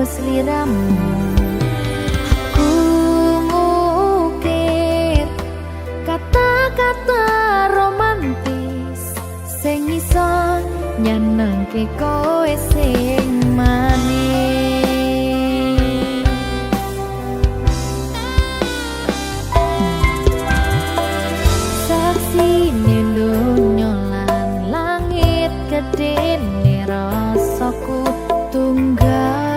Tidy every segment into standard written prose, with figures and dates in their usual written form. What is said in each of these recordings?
Sliramu aku ngukir kata-kata romantis sing iso nyenengke kowe sing manis. Saksine donya lan langit gedene rasaku tunggal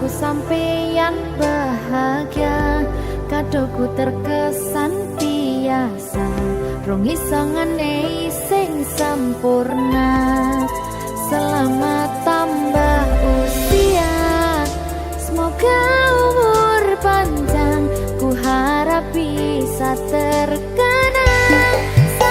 sampeyan bahagia kadoku terkesan biasa rong iso ngenei sing sempurna. Selamat tambah usia, semoga umur panjang, ku harap bisa terkenang. Sing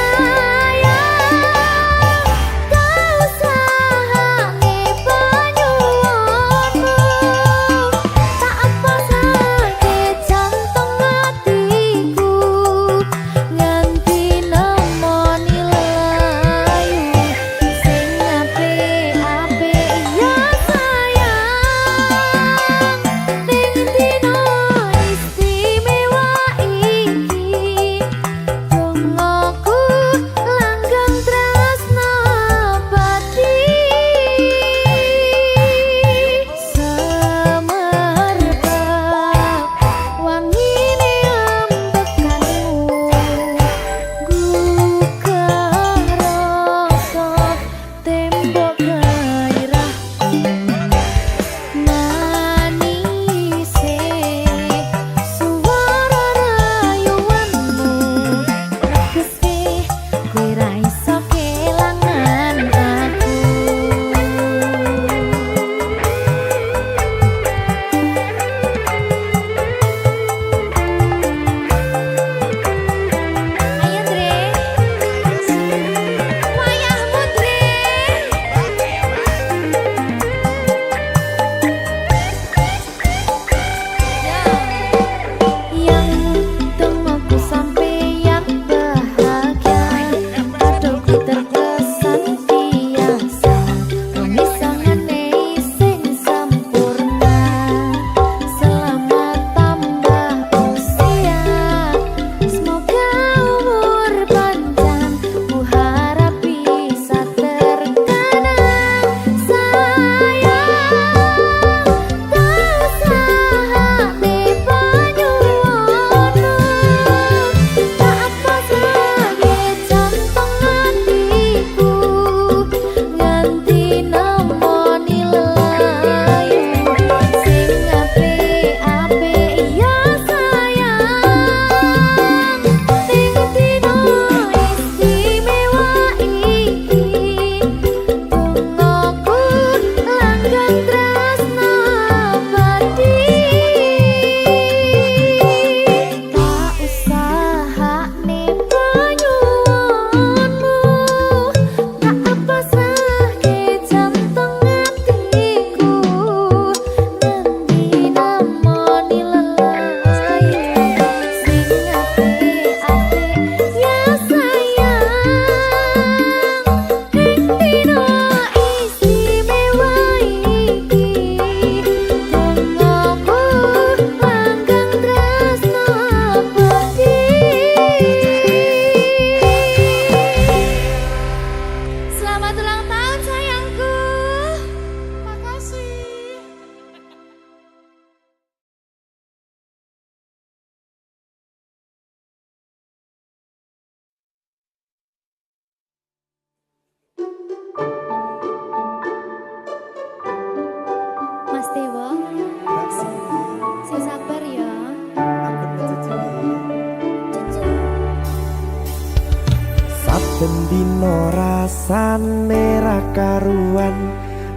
saben dina rasane ra karuan,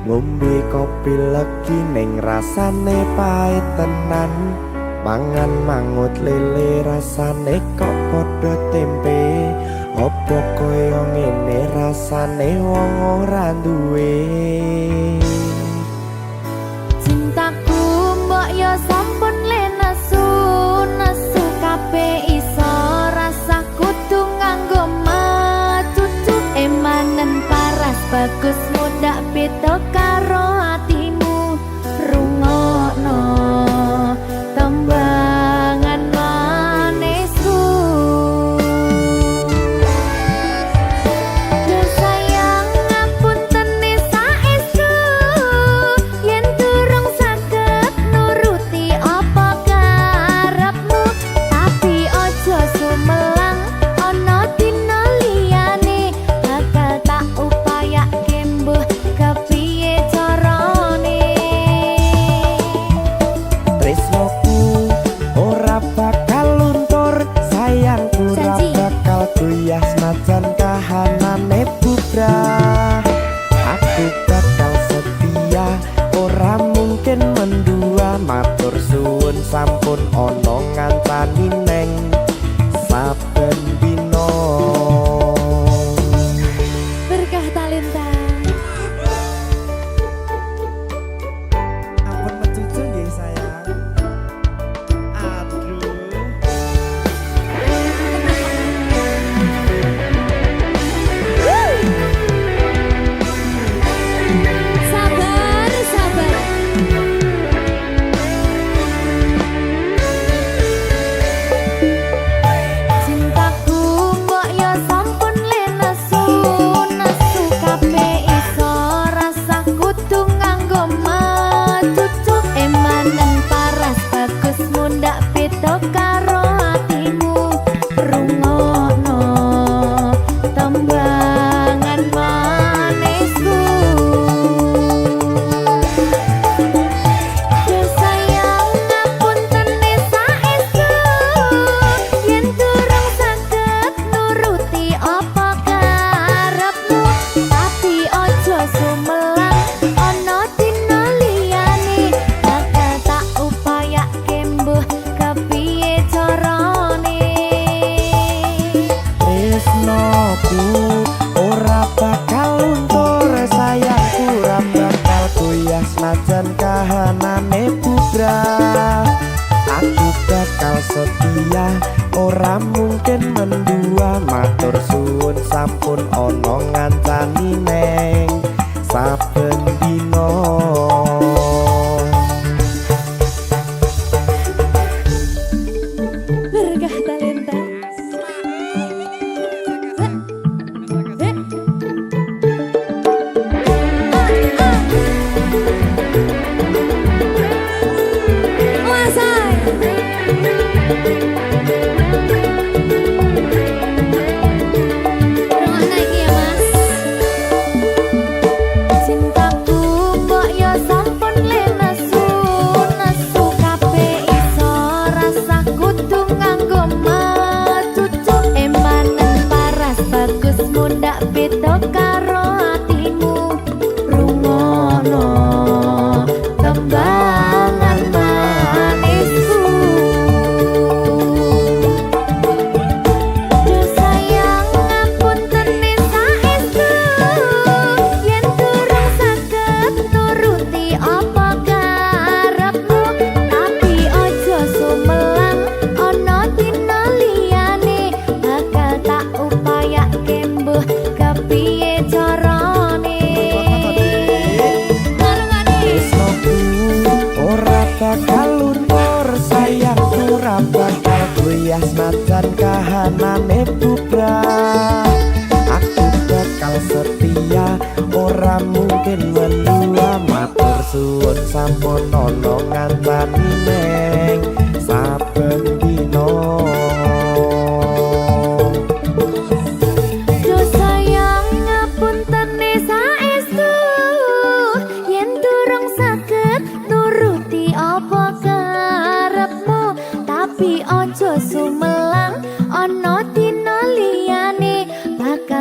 ngombe kopi legi ning rasane pahit tenan, mangan mangut lele rasane kok padha tempe, opo koyo ngene rasane wong ora duwe. Cintaku mbok yo sampun le nesu kabeh iso rasa kudu nganggo matutu emanen paras bagus mudak beda karo atimu rungokno tembangan manisku. Duh sayang ngapunten saestu yen durung saged nuruti apa karepmu, tapi ojo sumelang ana dina liyane bakal tak upayake mbuh kepiye carane. Tresnoku ora bakal luntur, sayangku ora bakal goyah senajan kahanane bubrah. Aku bakal setia, ora mungkin mendua, matur suwun sampun ana ngancani neng saben dina. Berkah talenta. Ampun mecucu nggih sayang. Aduh. Sabar, sabar. Cintaku mbok yo sampun le nesu kabeh iso rasa kudu nganggo matutu emanen paras bagus mundak beda karo atimu rungokno tembangan manisku. Duh sayang ngapunten saestu yen durung saged nuruti apa karepmu, tapi ojo sumelang ana dina liyane bakal tak upayake mbuh kepiye carane. Tresnoku ora bakal luntur, sayangku ora bakal goyah senajan kahanane bubrah. Aku bakal setia, ora mungkin mendua, matur suwun sampun ana ngancani neng saben dina. Berkah talenta. Cintaku mbok yo sampun le nesu kabeh iso rasa kudu nganggo matutu emanen paras bagus mundak beda karo atimu rungokno tembangan manisku. Duh sayang ngapunten saestu yen durung saged nuruti apa karepmu, tapi ojo sumelang ana dina liyane bakal tak upayake mbuh kepiye carane. Tresnoku ora bakal luntur, sayangku ora bakal goyah senajan kahanane bubrah. Aku bakal setia, ora mungkin mendua, matur suwun sampun ana ngancani neng saben dina. Duh sayang ngapunten saestu yen durung saged nuruti apa karepmu, tapi ojo sumelang ana dina liyane bakal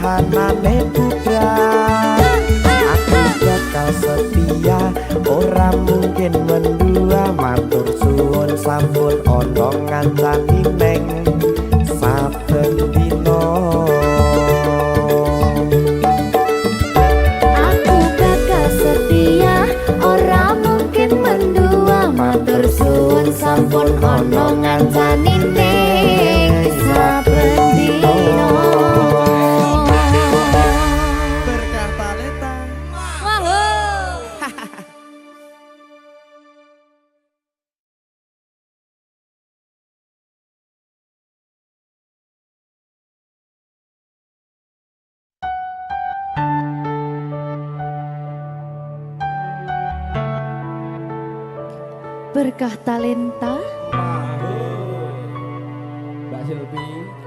kahanane putra. Aku bakal setia, ora mungkin mendua. Matur suwun sampun ana ngancani neng saben dina. Aku bakal setia, ora mungkin mendua. Matur suwun sampun ana ngancani ning saben dina. Berkah talenta. Berkah talenta. Mbak Silvi,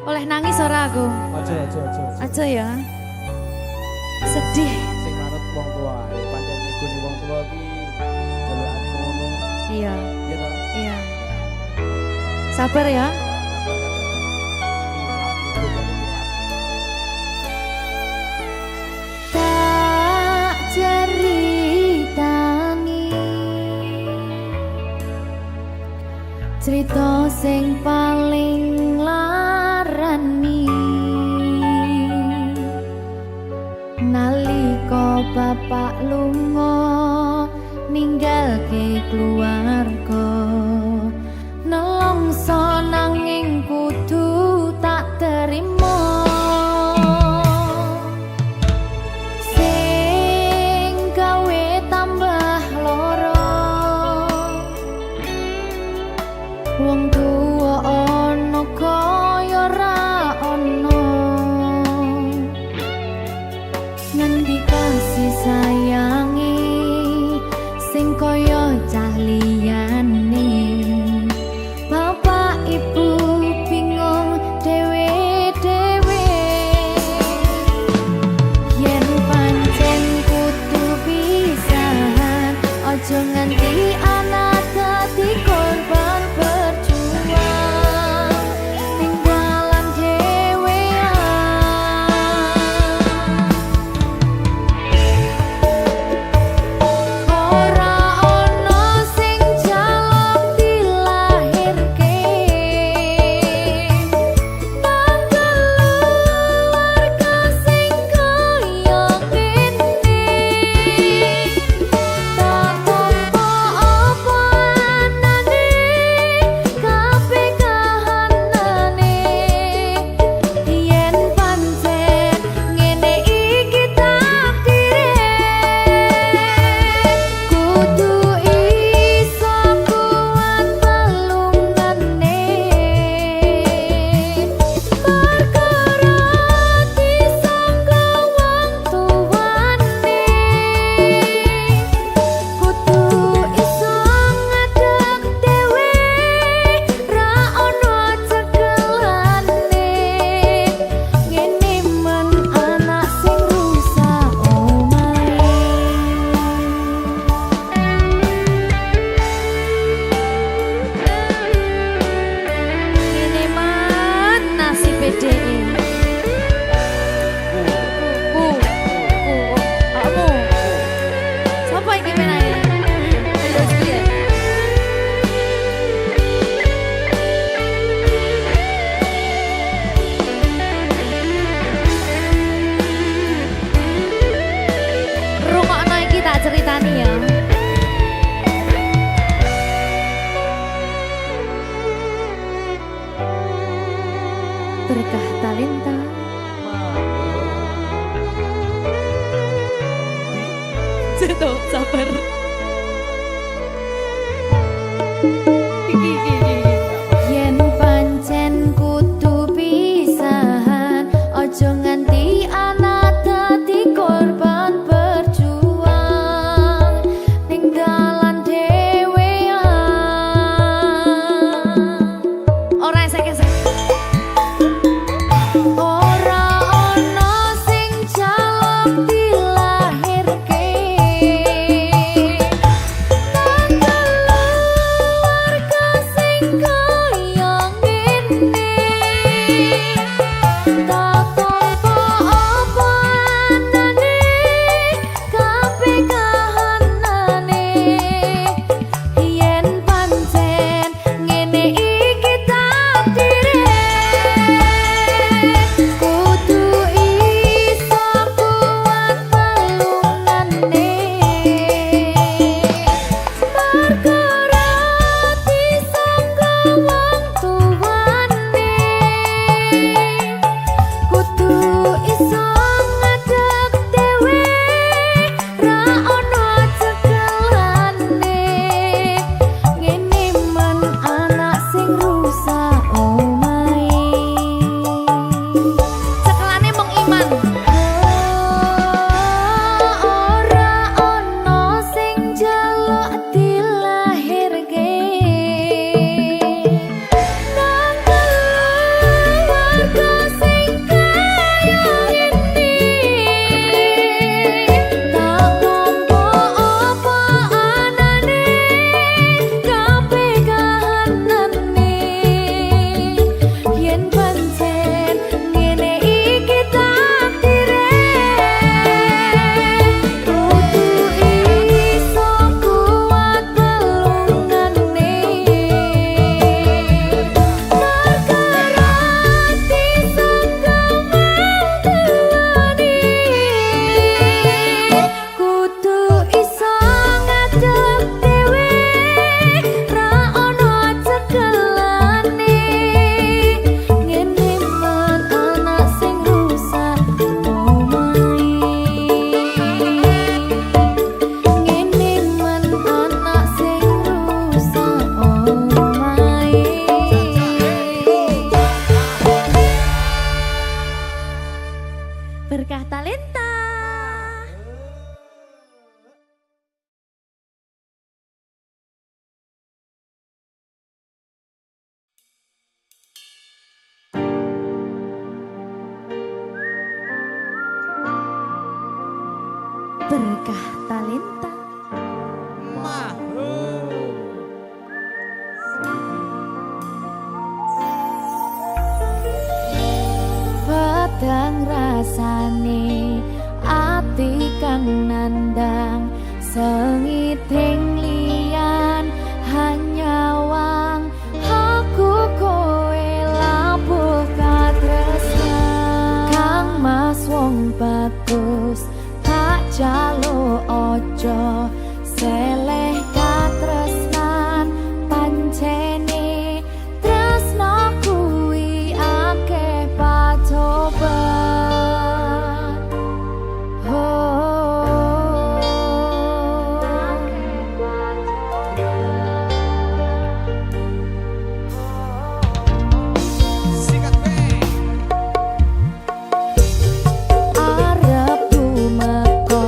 Oleh nangis ora aku? aja. Aja ya. Sedih. Sing manut wong tua, pancen ngikuni wong tua ki jalukane ngono. Iya, Ya toh. iya. Sabar ya. Tak ceritani cerita sing paling larani nalika bapak lunga ninggalke keluarga nelongso nanging kudu tak terima sing gawe tambah loro wong tuwa ana kaya ra ana ngendi kasih sayangi sing kaya cah liyane bapak ibu bingung dhewe-dhewe yen pancen kudu pisahan aja nganti anak dadi korban berjuang ning dalan dhewean ora ana sing jaluk dilahirke nang keluarga sing kaya kene tak tampa apa anane kabeh kahanane yen pancen ngene iki takdire kudu iso kuat pelungane perkara disangka wong tuwane kudu iso ngadeg dhewe ra ono cekelane ngene men anak sing rusak omahe ngene men nasib dhewe kamu siapa iki menane terus piye rungokno iki tak ceritani ya berkah talenta Seto, sabar. Yen pancen kudu pisahan, ojo nganti anak dadi korban berjuang ning dalan dhewean. Ora esek-esek. Ora ono sing jaluk dilahirke nang keluarga sing kaya ngene tak tampa apa Berkah talenta. Berkah talenta. Pedang rasane ati kang nandang sengiting liyan hanya wang aku kowe labuh katresnan kang mas wong bagus tak jalo ojo seleh katresnan pancene tresno kuwi akeh patoban Sikat be. arep tumeka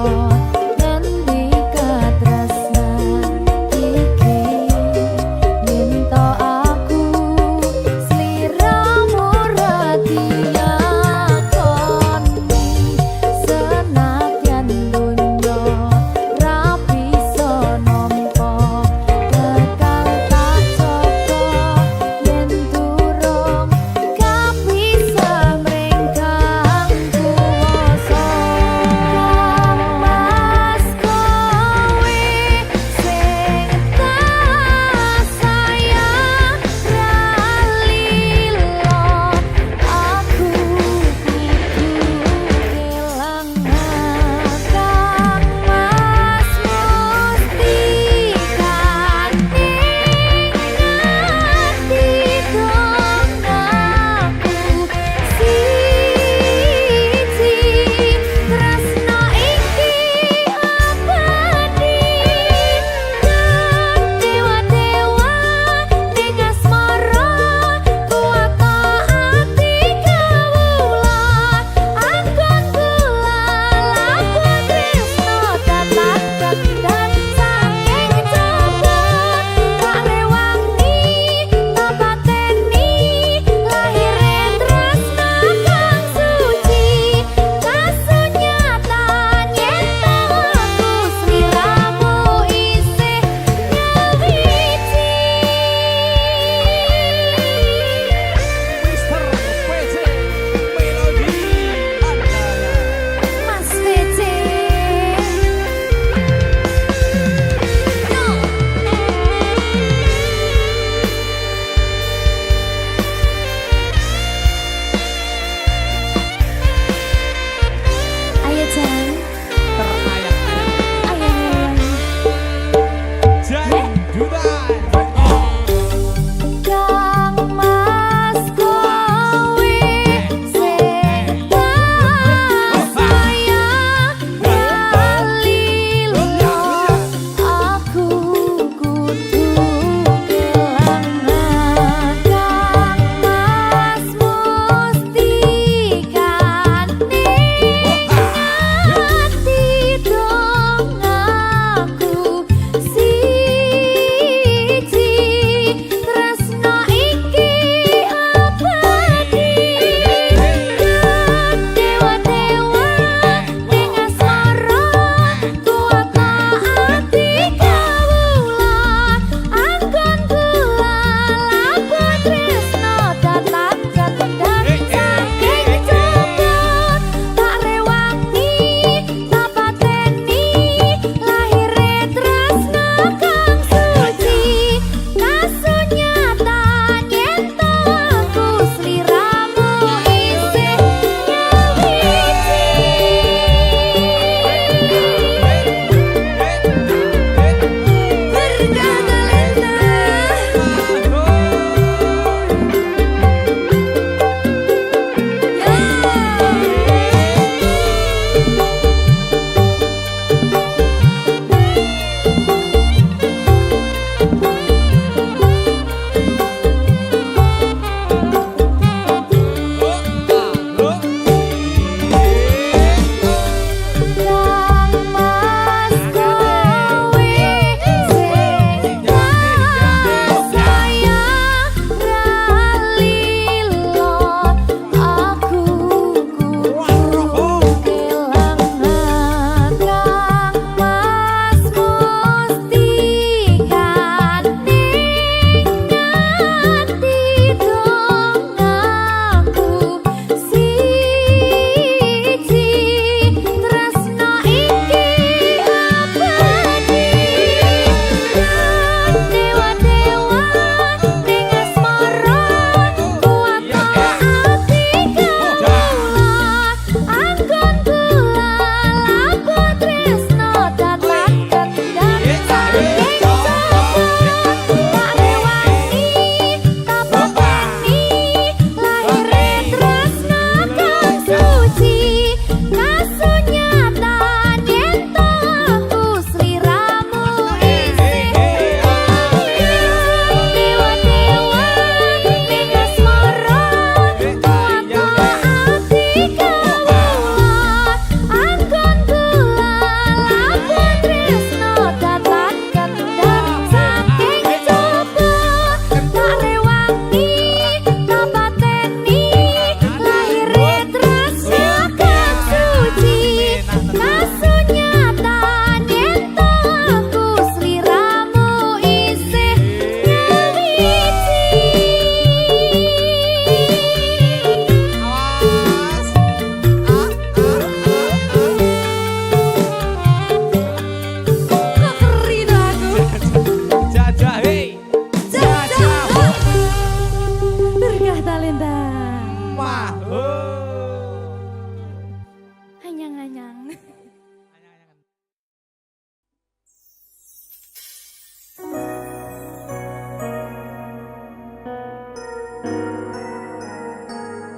anyang-anyang.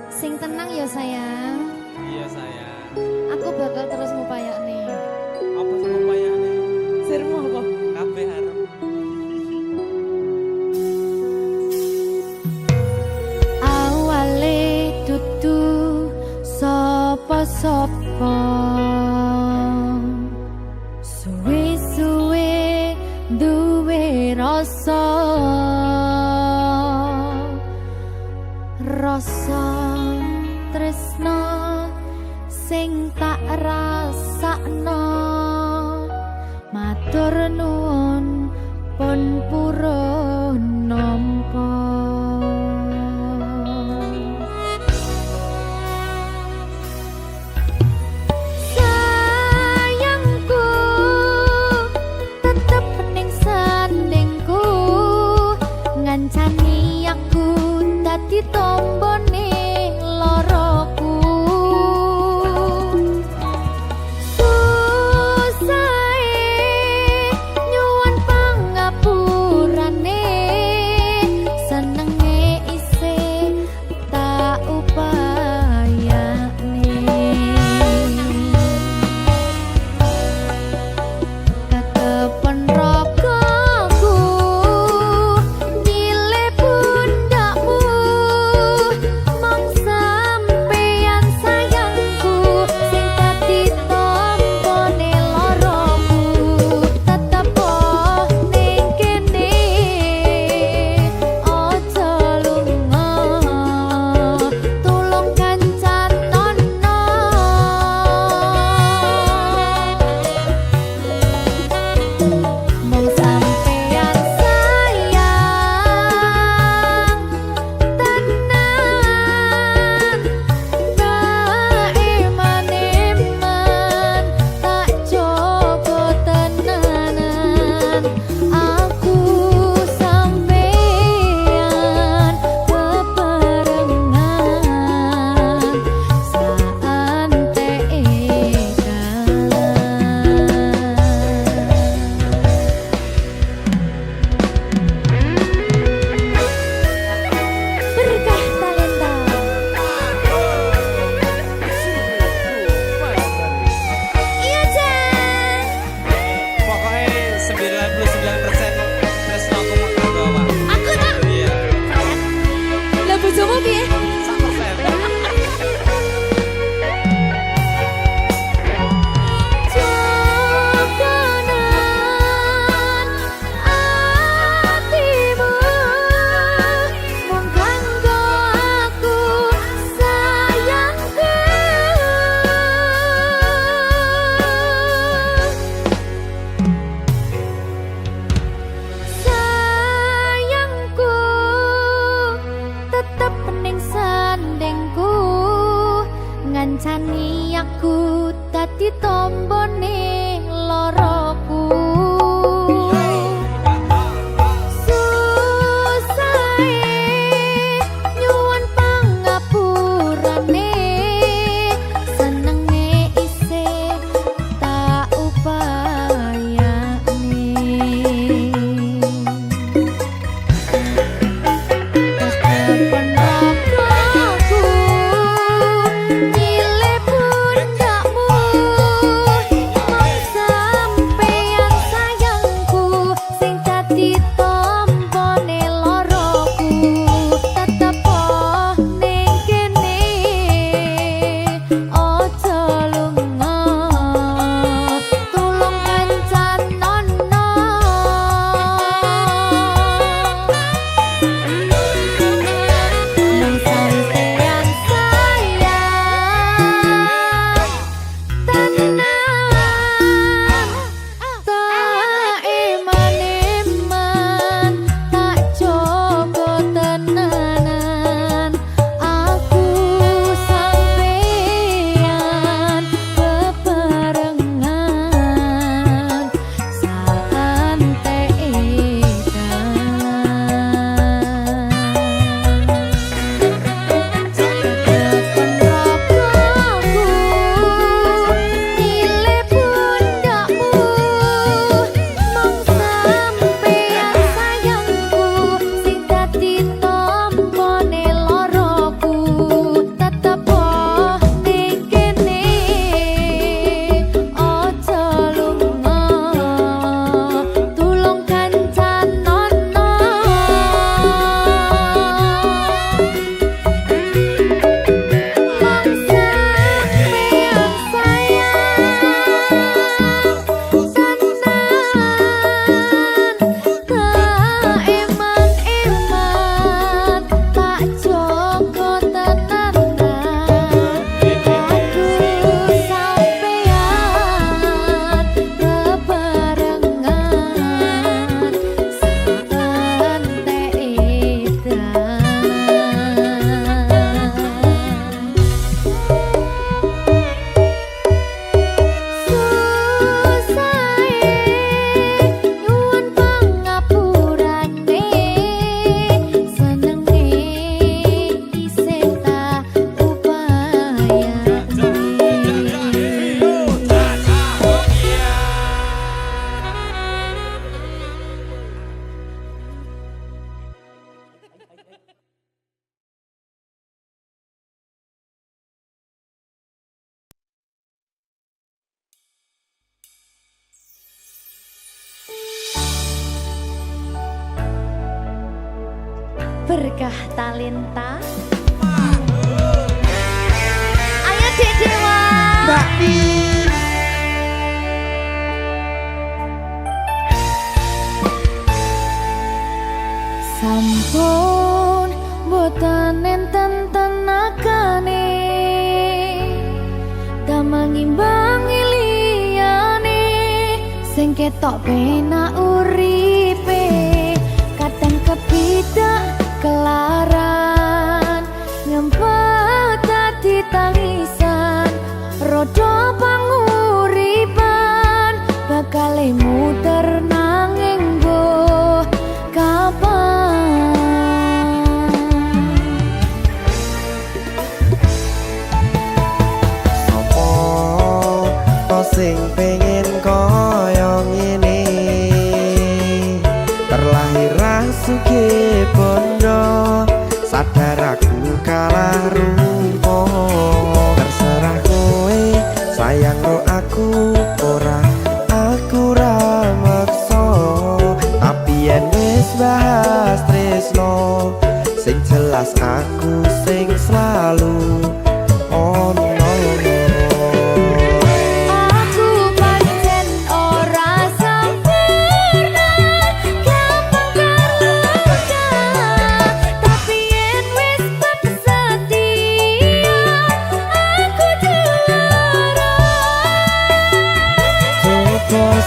Sing tenang ya sayang. Iya sayang. Aku bakal terus ngupayak nih. Apa sih upayane? Sirmu apa? Kabeh arep. Awale dudu sapa-sapa. Suwe-suwe duwe rasa. Rasa tresno sing tak rasakno. Matur nuwun pun purun nampa. Sayangku tetep ning sandingku, ngancani aku dadi tombone loroku. Nyuwun pangapurane, senenge isih tak upayane. Ketepen rogoku nyilih pundakmu, mong sampeyan sayangku sing dadi tombone loroku. Tetep ning kene aja lunga, tulung kancanono. Mong sampeyan sayang tenan, tak iman-iman, tak coba tenanan. Aku sampeyan bebarengan saante berkah talenta. Iya Jan, Pokoknya 99% tresno aku mau bawa. aku tak Iya. lah bojomu piye? 100%. Jogonan atimu mung kanggo aku sayangku. Sayangku tetep ning sandingku, ngancani aku dadi tombone loroku. Susahe nyuwun pangapurane, senenge isih tak upayane. Ketepen rogoku nyilih pundakmu, berkah talenta. Ayo Dek Dewa. Mbak Nin. Sampun boten enten tenagane damang imbangi liyane sing ketok penak uripe kadang kepidak kelaran ngempet dadi tangisan rodo panguripan bakal muter nanging mbok kapan. Sing pengen koyo ngene terlahir sugih bondo sadar aku kalah rumpo terserah kowe sayang ro aku ora aku ra maksa tapi yen wis bahas tresno sing jelas aku sing selalu ono.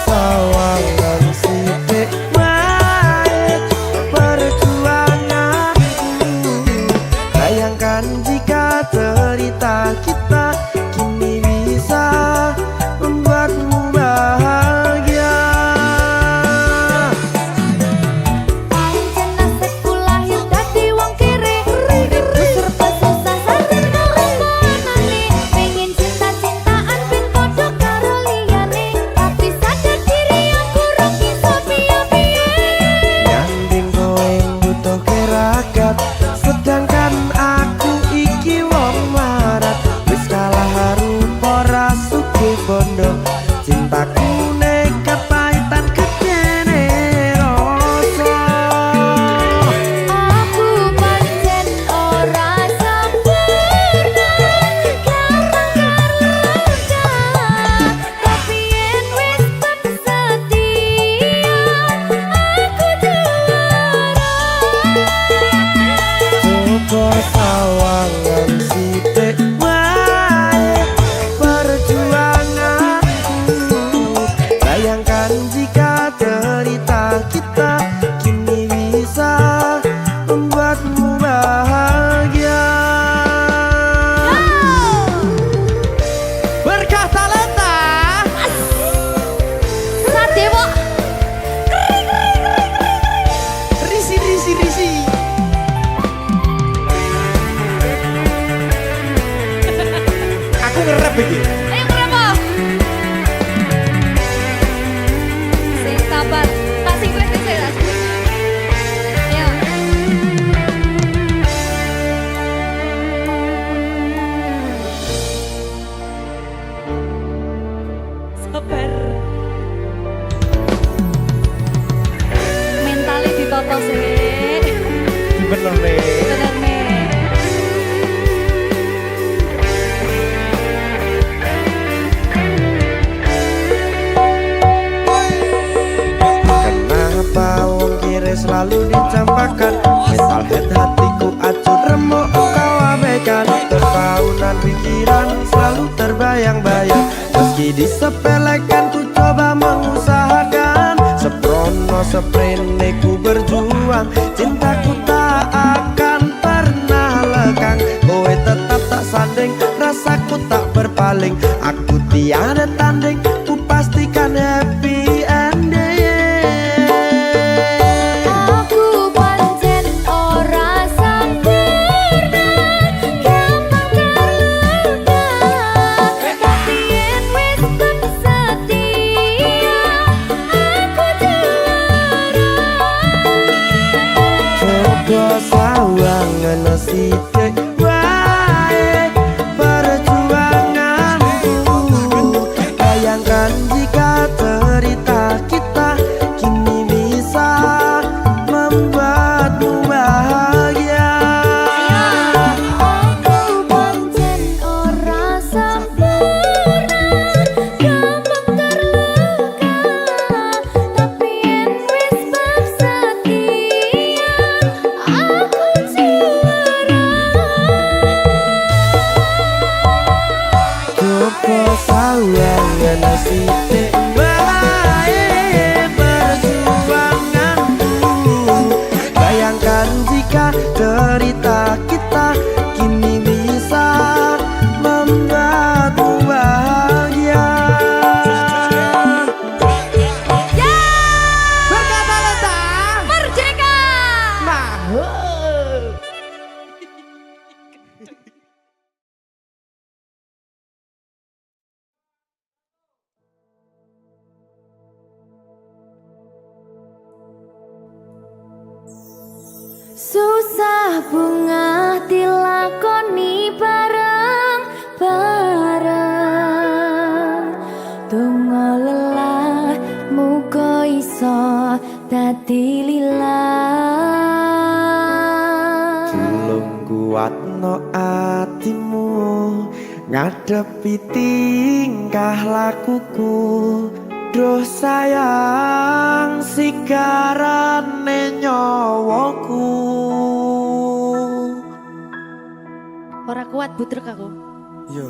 Sawangan sithik wae perjuanganku bayangkan jika cerita kita kini bisa membuatmu bahagia. Pancen nasibku lahir dadi wong kere uripku serba susah sadar kelakonane pengen cinta-cintaan ben padha karo liyane tapi sadar diri aku ora iso piye-piye. Nyanding kowe butuh keragat sedangkan aku iki wong marat wis kalah rupa ra sugih bondo cintaku nekat pahitan gedene rasa. Aku pancen ora sempurna gampang tapi yen wis setia aku juara. Coba sawangan sithik wae perjuanganku bayangkan jika cerita kita kini bisa membuatmu bahagia. Berkah talenta Sadewo risi. Aku ngerep iki. ayo berapa? Sing sabar, kasih kritik saya. Ayo. Sabar. Mentalnya ditoto sih. Bener nih. Bener nih. Kenapa wong kiri selalu dicampakkan mental head hatiku acuh remuk kau abaikan terpaunan pikiran selalu terbayang-bayang meski disepelekan ku coba mengusahakan seprono seprene ku berjuang cintaku tak akan pernah lekang kowe tetap tak sanding rasaku tak berpaling aku tiada tanding ku pastikan happy ending. Aku pancen ora sempurna gampang terluka tapi yen wis setia aku juara. Coba sawangan sithik wae perjuanganku bayangkan jika cerita kita kini bisa membuatmu bahagia. Susah bunga dilakoni bareng-bareng. Donga lelah muga iso dadi lillah. Tulung kuatno atimu ngadepi tingkah lakuku. Duh sayang sigarane nyawaku. Ora kuat butrek aku. Yo,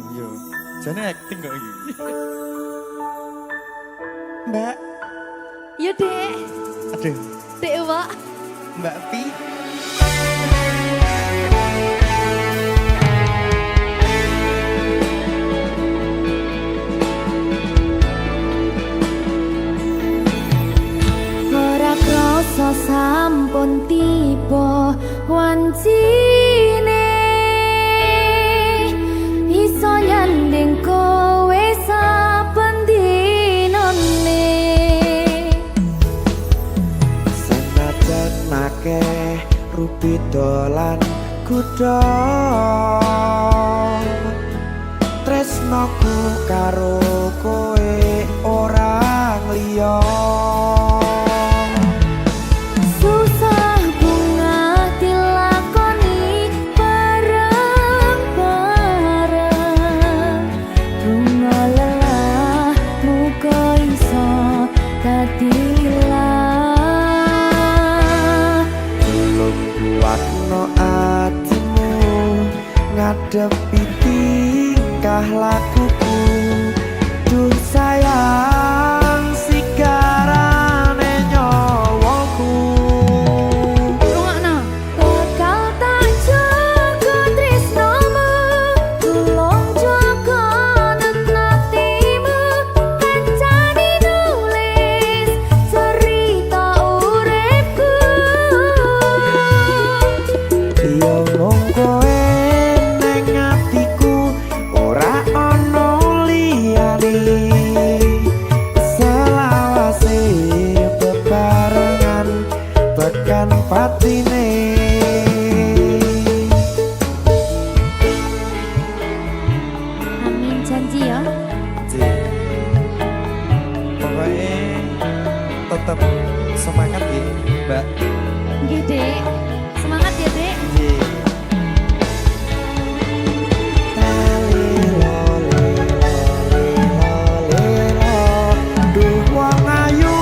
jane acting kok iki. Mbak, Yo Dek, aduh, Dek Wak. Mbak Pi. Ora krasa sampun tiba wancine iso nyanding kowe saben dinane. Senajan akeh rupi dolan kuda, tresnoku karo kowe orang liya. Susah bunga dilakoni bareng-bareng. Bunga lelah muga iso dadi lillah. Tulung kuatno atimu ngadepi tingkah lakuku. Duh sayang sigarane nyawaku. Rungokno. Bakal tak jaga tresnomu, tulung jaga nenatimu. Kancane nulis cerita uripku. Yo mung kowe ning atiku, ora ana liyane. Selawase bebarengan tekan patine. Amin janji ya. Pokoknya tetap semangat ya, Mbak. Nggih, Dek. Semangat ya, Dek. Duh wong ayu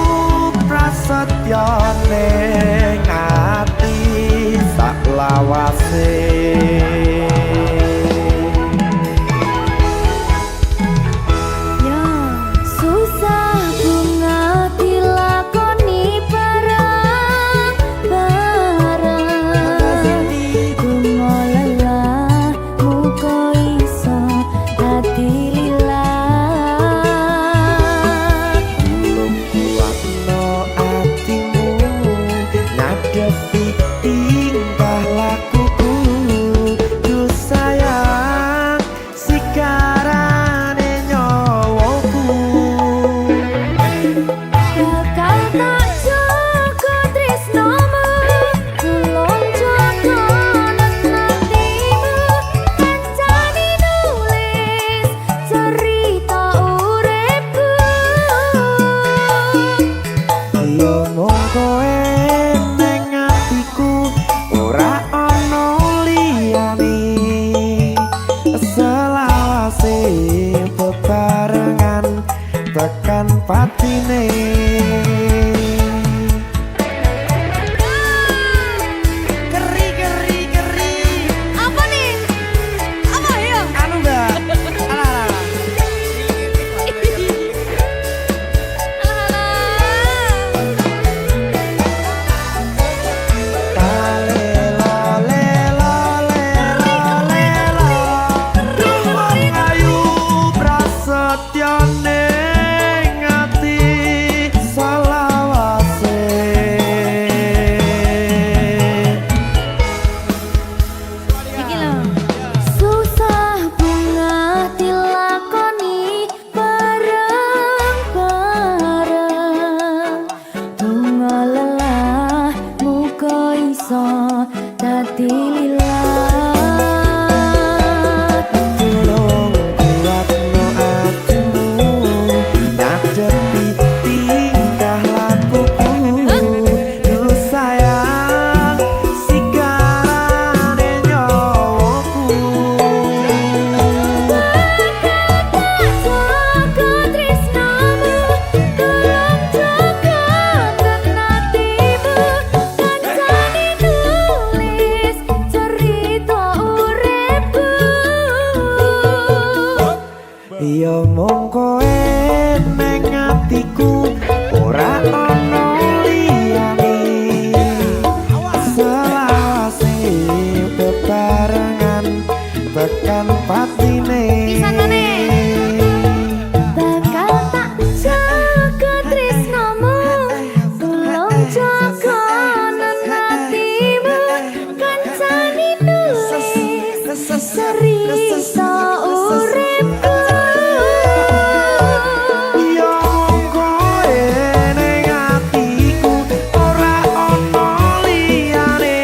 prasetyo ning ati sak lawase. Ya, susah bunga dilakoni bareng-bareng. Bunga lelah muga iso dadi lillah. Tulung kuatno atimu ngadepi tingkah lakuku. Duh sayang sigarane nyawaku. Bakal tak jaga tresnomu, tulung jaga nenatimu. Kancane nulis cerita uripku. Yo mung kowe ning atiku, ora ana liyane. Selawase bebarengan tekan patine. Keri. Apa nih? Apa ya? Anu Mbak. Alah. Duh wong ayu prasetyo ning ati selawase. Iki lho. Susah bunga dilakoni bareng-bareng. Bunga lelah muga iso wong kowe ning atiku ora ono liyane selawase bebarengan tekan patine bakal tak jaga tresnomu tolong jaga hatimu kancani nulis cerita uripku yo wong kowe ning atiku ora ono liyane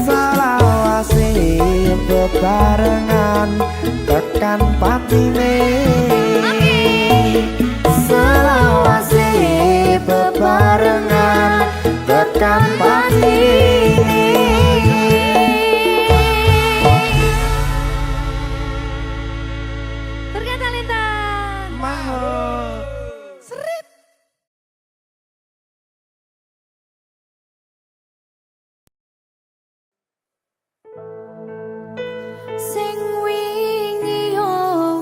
selawase bebarengan tekan patine selawase bebarengan tekan patine. Berkat Talenta. Mahal. Sing wingi yo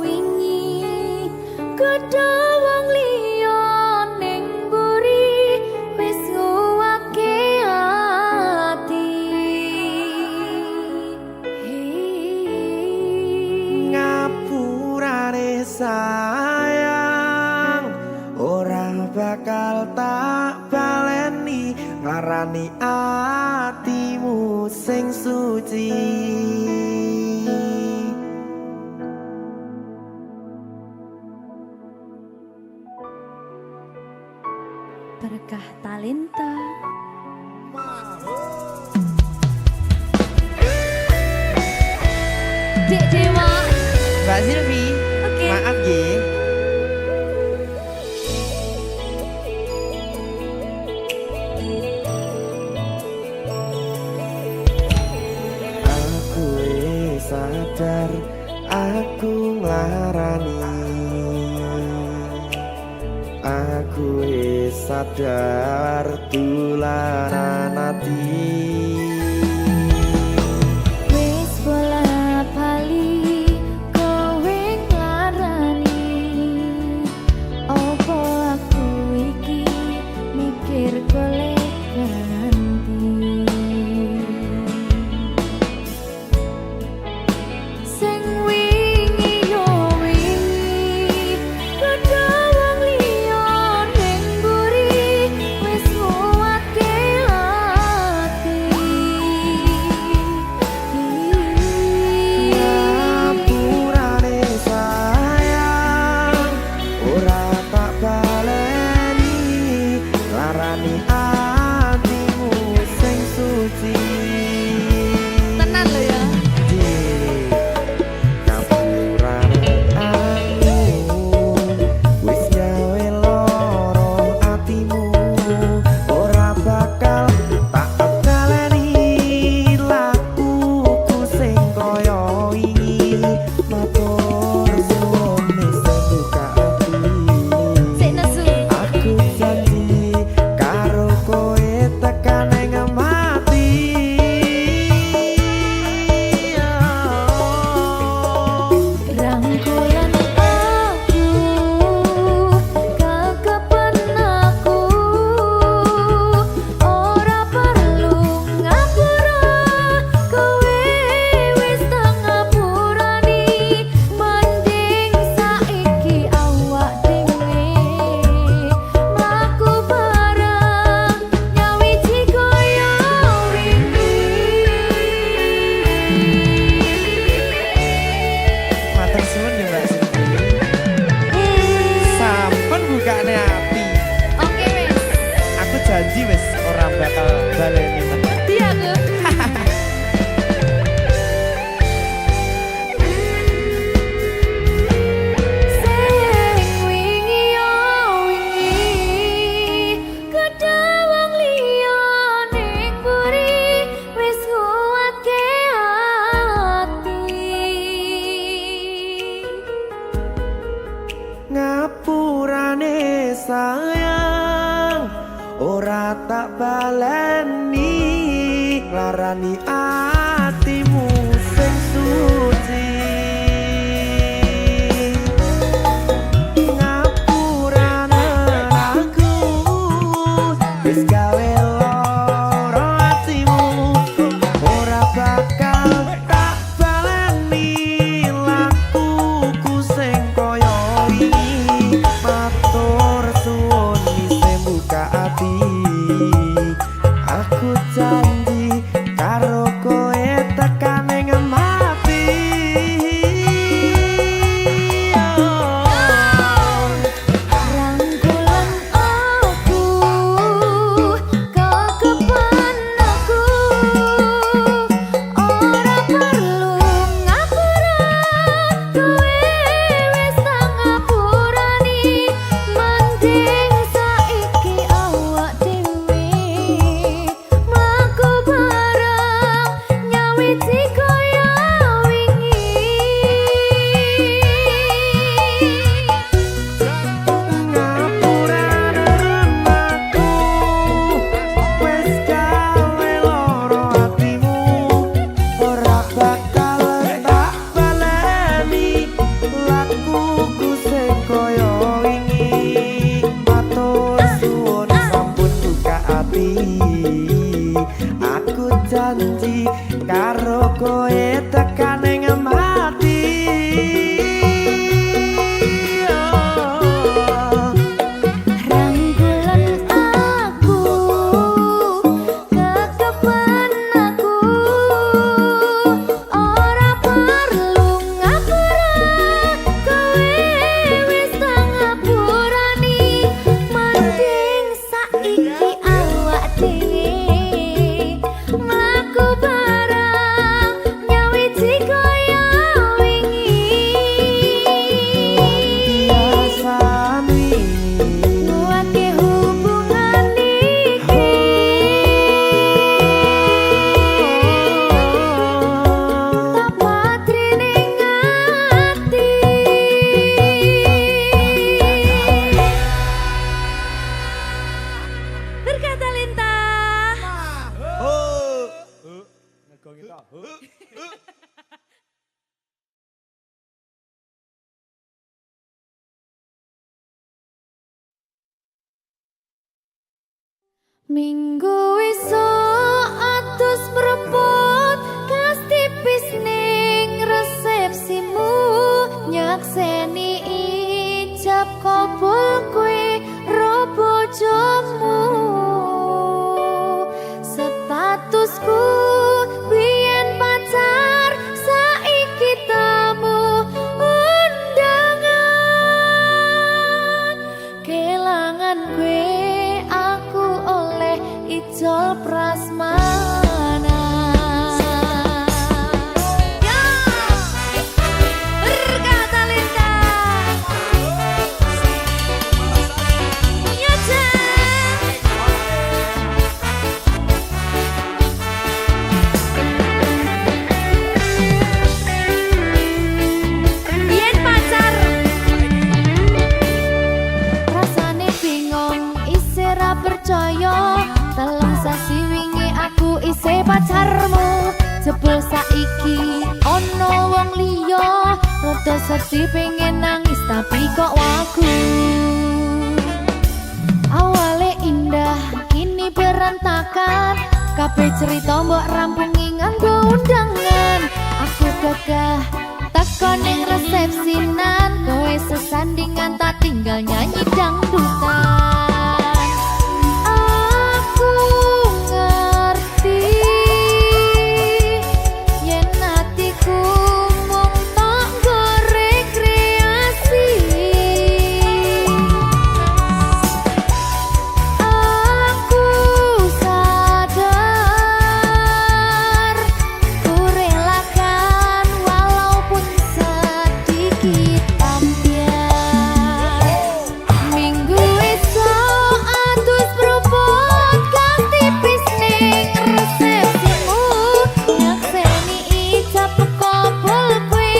wingi gedhe wong liya ning mburi wis nguwake ati Ngapurane sayang ora bakal tak baleni ngarani atimu sing suci. Berkah Talenta. Dek Dewa. Mbak Silvi, Oke. maaf ye. Aku wis sadar aku nglarani. Aku wis sadar tulanan ati. Wis bola bali kowe nglarani opo aku iki mikir golek ganti sing wingi yo wingi gedhe wong liya ning mburi wis nguwatke ati Ngapurane sayang ora tak baleni larani atimu sing suci. tenan lho ya. Ngapurane aku wis gawe loro atimu ora bakal tak baleni lakuku sing kaya wingi matur suwun wis buka ati. Sik nesu. Aku janji karo kowe tekan ing mati. Rangkulan aku kakapan aku ora perlu ngapura kowe wis tak ngapurani mending saiki awak dhewe mlaku bareng nyawiji kaya Matur suwun ya Mbak Silvi. Sampun bukane ati. Oke wis. Aku janji wis ora bakal baleni meneh. Dia aku. Sing wingi yo wingi gedhe wong liya ning mburi wis nguwatke ati Ngapurane sayang ora tak baleni larani atimu sing suci. Minggu esuk atus mrepot kas tipis ning resepsimu nyakseni ijab kabul kowe ro bojomu statusku biyen pacar saiki tamu undangan kelangan kowe aku oleh ijol prasmanan. Ya, berkata Linda. Ya, Biyen pacar rasane bingung isih ra percaya telung sasi wingi aku isih pacarmu jebul saiki ono wong liya rada sedih pengen nangis tapi kok wagu awale indah kini berantakan kabeh cerita mbok rampungi nganggo undangan aku gagah teko ning resepsinan kowe sesandingan tak tinggal nyanyi dangdutan aku ngerti yen atiku mung tanggo rekreasi aku sadar ku relakan walaupun sedikit ambiar minggu esok atus propot kang tipis ning resepsimu nyakseni ijab kabul kowe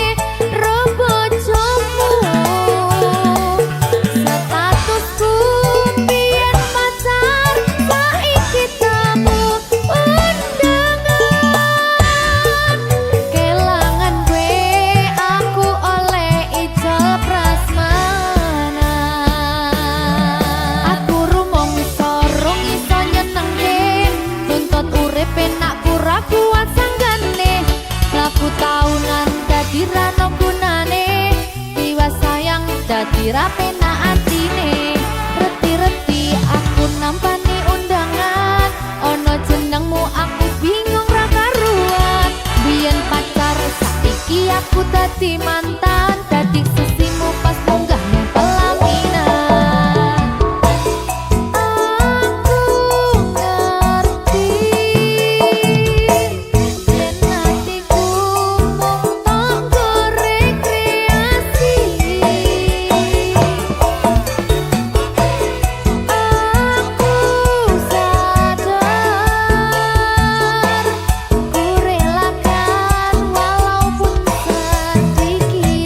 ro bojomu statusku biyen pacar saiki tamu undangan kelangan kowe aku oleh ijol prasmanan aku rumong sorong iso nyenengke tuntut urip enak pura kuat sanggane ngaku taunan dadi rano gunane tiwas sayang dadi ra penak atine reti-reti aku nampani undangan ono jenengmu aku bingung ra karuan biyen pacar saiki aku dadi mantan dadi sesimu pas munggah ning pelaminan aku ngerti yen atiku mung tanggo rekreasi aku sadar ku relakan walaupun sedikit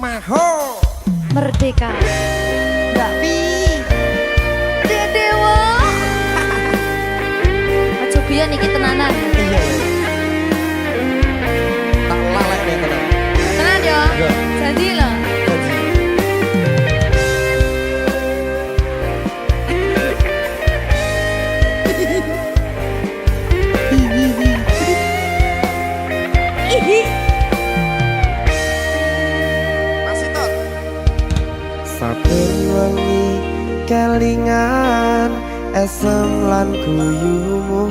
Maho Merdeka. Tapi Dewa. Aja biyen iki tenanan. iya tak lalek nih tenan. Tenan yo. Iya. Jadi lho. Ihi. Masih tot. Saben wengi kelingan esem lan guyumu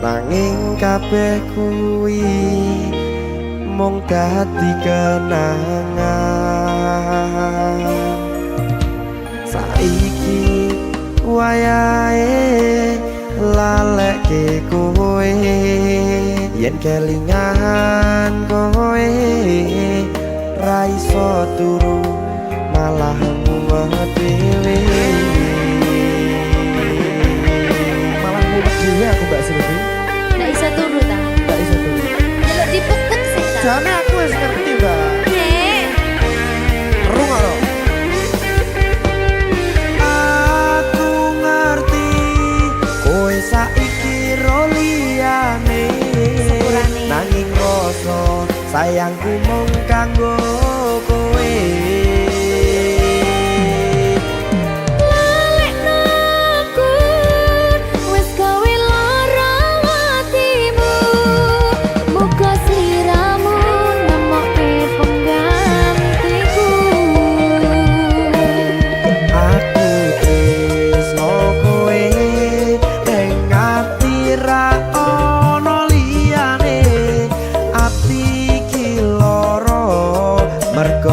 nanging kabeh kuwi mung dadi kenangan saiki wayahe lalekke kowe yen kelingan kowe ra iso turu malah mumet dhewe malah mumet dhewe aku Mbak Silvi Ndak iso turu ta. gak iso turu Delok dipukul sih ta. jane aku wis ngerti Mbak Nek. runga lho aku ngerti kowe saiki ro liyane Sepurane. nanging rasa sayangku mung kanggo kowe Lalekno aku wis gawe lara atimu. Muga sliramu nemokke penggantiku. aku tresno kowe ning ati ra ono liyane ati iki lara mergo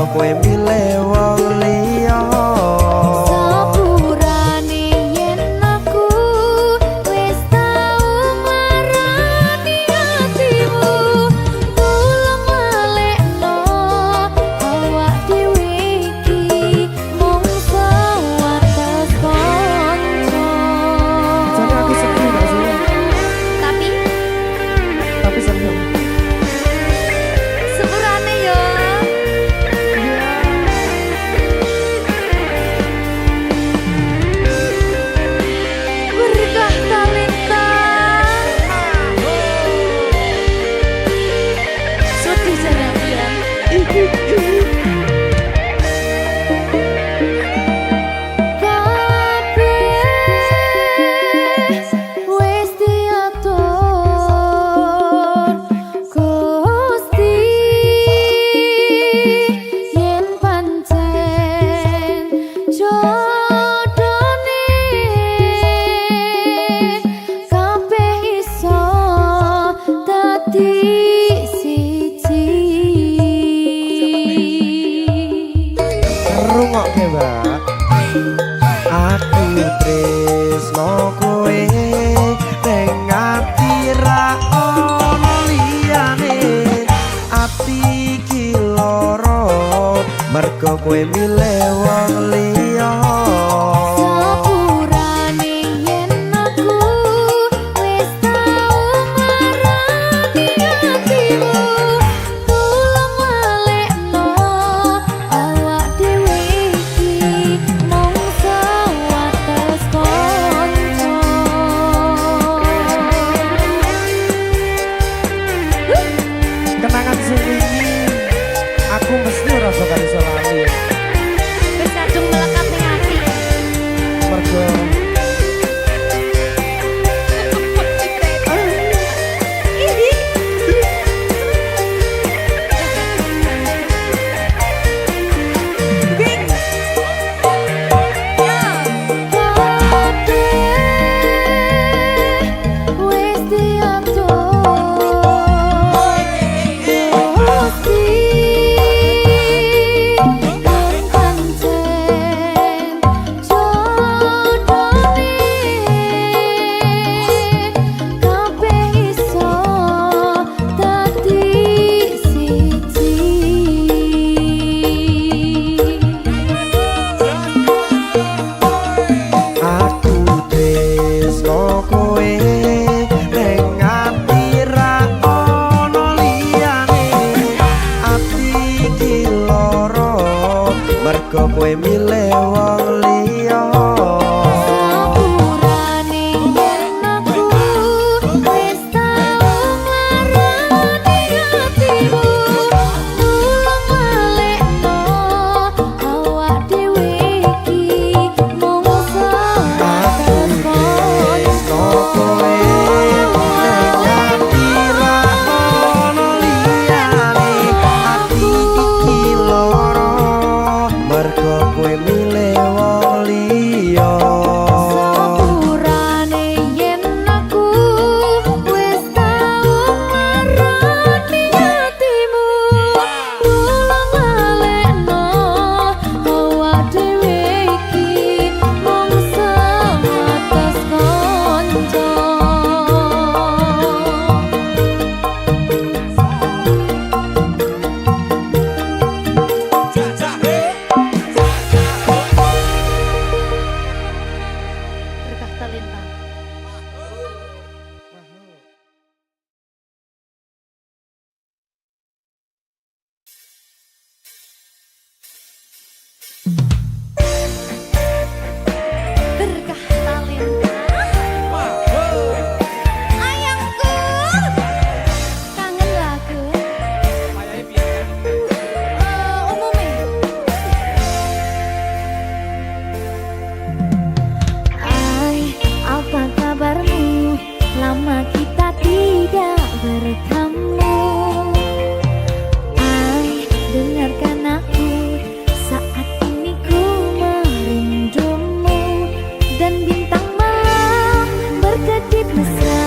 mesra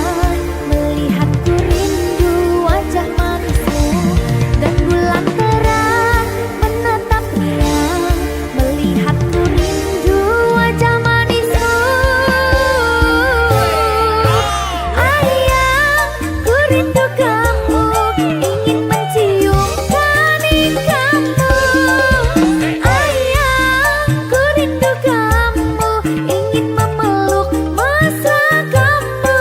melihatku rindu wajah manismu dan bulan terang menatap riang melihatku rindu wajah manismu. Ayang, ku rindu kamu ingin mencium kening kamu. Ayang, ku rindu kamu ingin memeluk mesra kamu.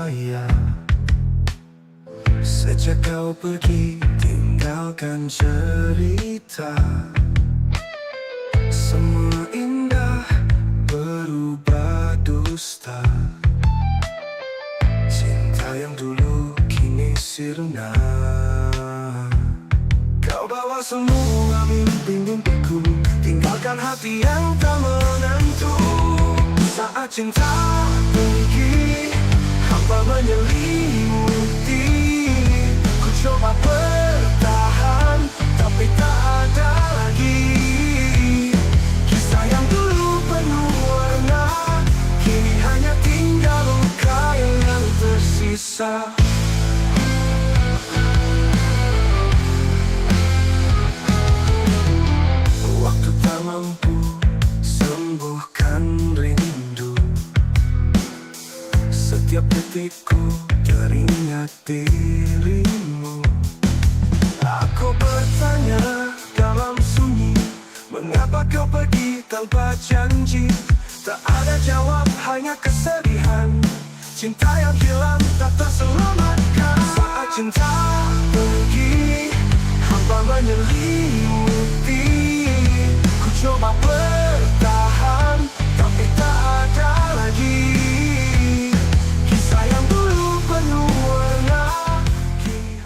saya. Sejak kau pergi tinggalkan cerita, semua indah berubah dusta. Cinta yang dulu kini sirna. Kau bawa semua mimpi-mimpiku, tinggalkan hati yang tak menentu. Saat cinta pergi, hampa menyelimuti. Ku coba bertahan, tapi tak ada lagi. Kisah yang dulu penuh warna, kini hanya tinggal luka yang tersisa. Waktu tak mampu sembuhkan rindu. Setiap detikku teringat dirimu. Aku bertanya dalam sunyi, mengapa kau pergi tanpa janji? Tak ada jawab, hanya kesedihan. Cinta yang hilang tak terselamatkan. Saat cinta pergi, hampa menyelimuti. Ku coba bertahan, tapi tak ada lagi. Kisah yang dulu penuh warna, kini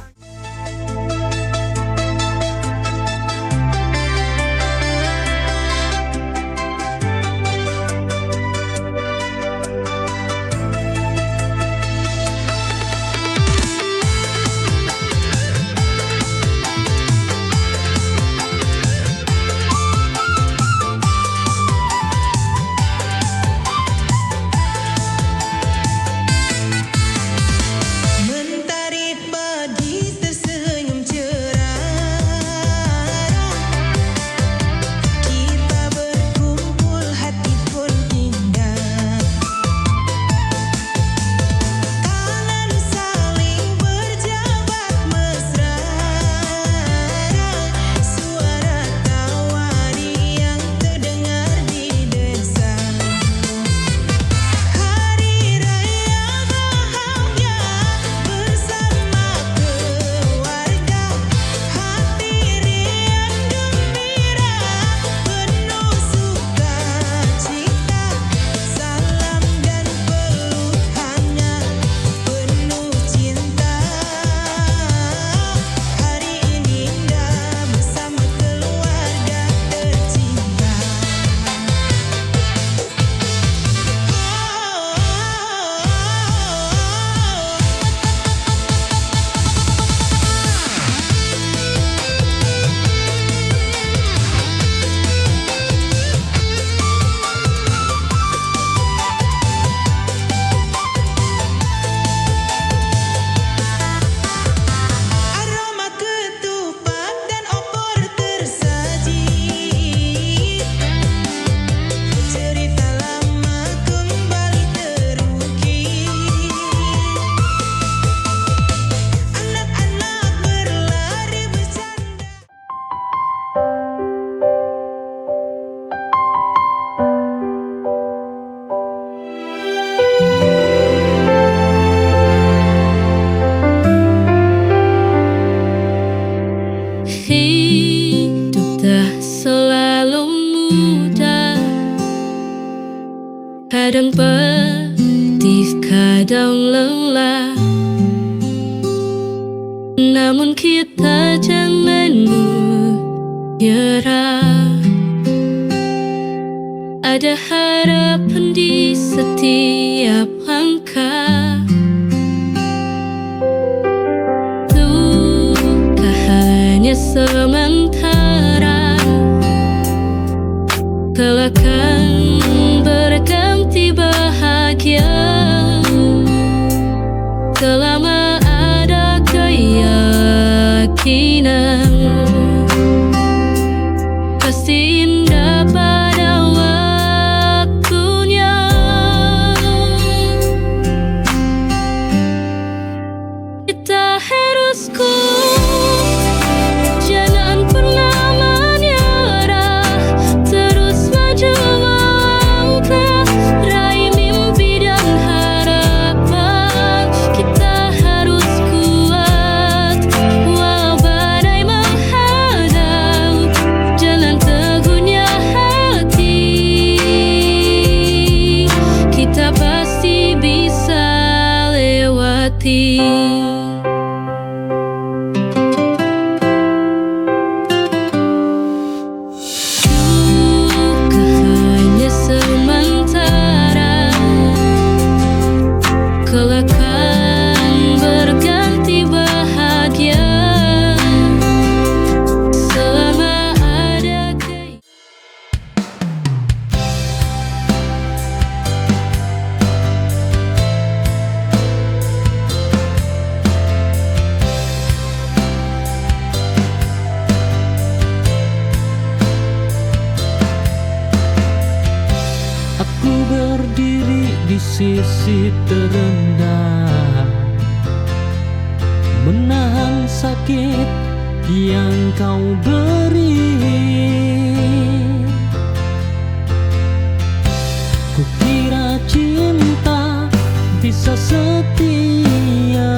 Mentari pagi tersenyum cerah, kita berkumpul hati pun indah. Tangan saling berjabat mesra, suara tawa yang terdengar di desa. Hari raya bahagia bersama keluarga, hati riang gembira, penuh sukacita. Salam dan peluk hangat, penuh cinta. Hari ini indah bersama keluarga tercinta. Aroma ketupat dan opor tersaji, cerita lama kembali terukir. Anak-anak berlari bercanda. Hidup tak selalu mudah, kadang pedih, kadang lelah. Namun kita jangan menyerah. Ada harapan di setiap langkah. Luka hanya sementara, kelak akan berganti bahagia. Selama ada keyakinan, pasti indah pada waktunya. Kita harus kuat, jangan pernah menyerah, terus maju melangkah, raih mimpi dan harapan. hati. Juga hanya sementara, kelak akan berganti bahagia. Selama ada Aku berdiri di sisi terendah, menahan sakit yang kau beri. Kukira cinta bisa setia,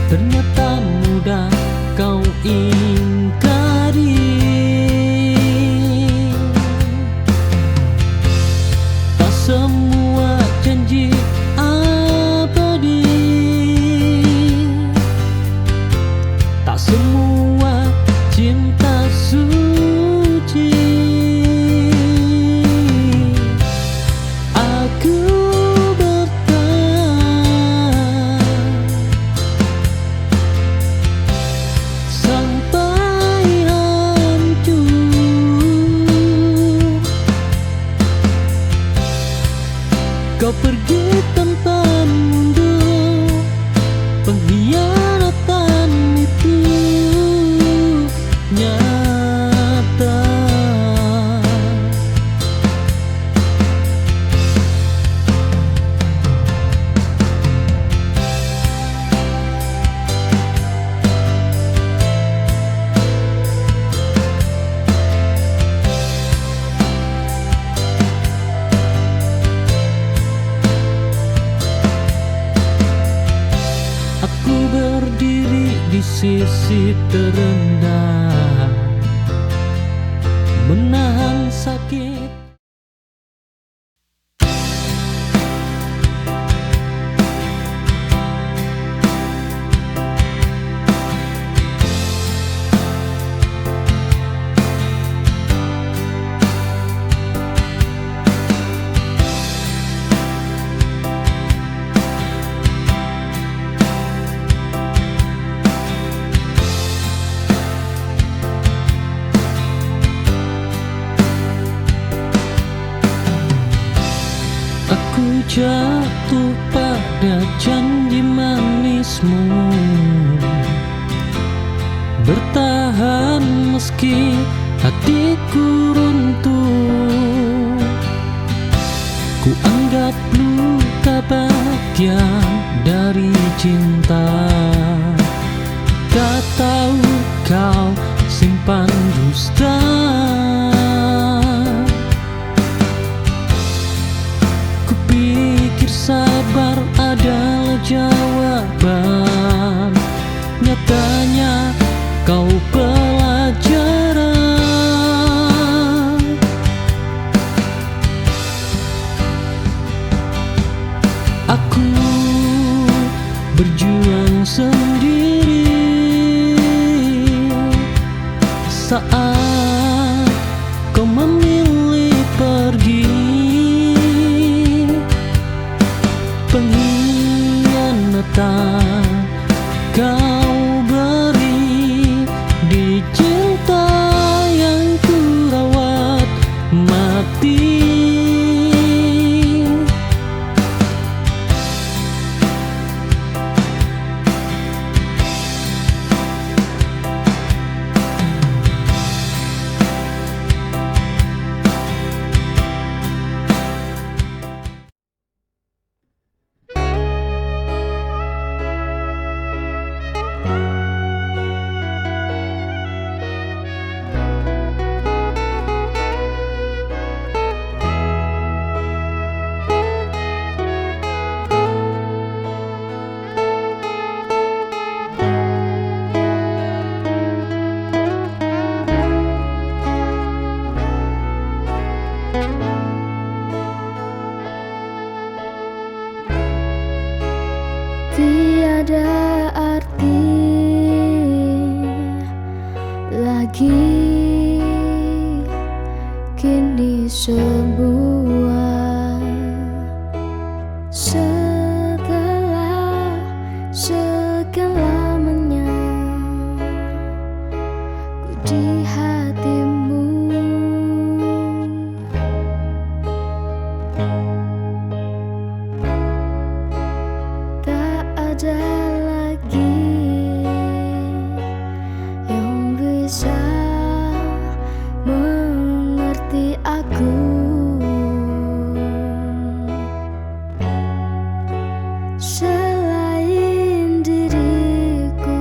ternyata mudah kau ingkari. Tak semua janji abadi, tak semua cinta suci. Aku bertahan sampai hancur. Kau pergi tanpa mundur, pengkhianatan itu nyata. Aku berdiri di sisi terendah, menahan sakit. Aku jatuh pada janji manismu, bertahan meski hatiku runtuh. Ku anggap luka bagian dari cinta, tak tahu kau simpan dusta. Kupikir sabar adalah jawaban, nyatanya kau pelajaran. Aku berjuang sendiri saat kau memilih pergi. Pengkhianatan kau beri di cinta yang ku rawat mati. tiada arti lagi. Kini semua setelah segalamanya ku di hatimu. Tak ada lagi yang bisa mengerti aku selain diriku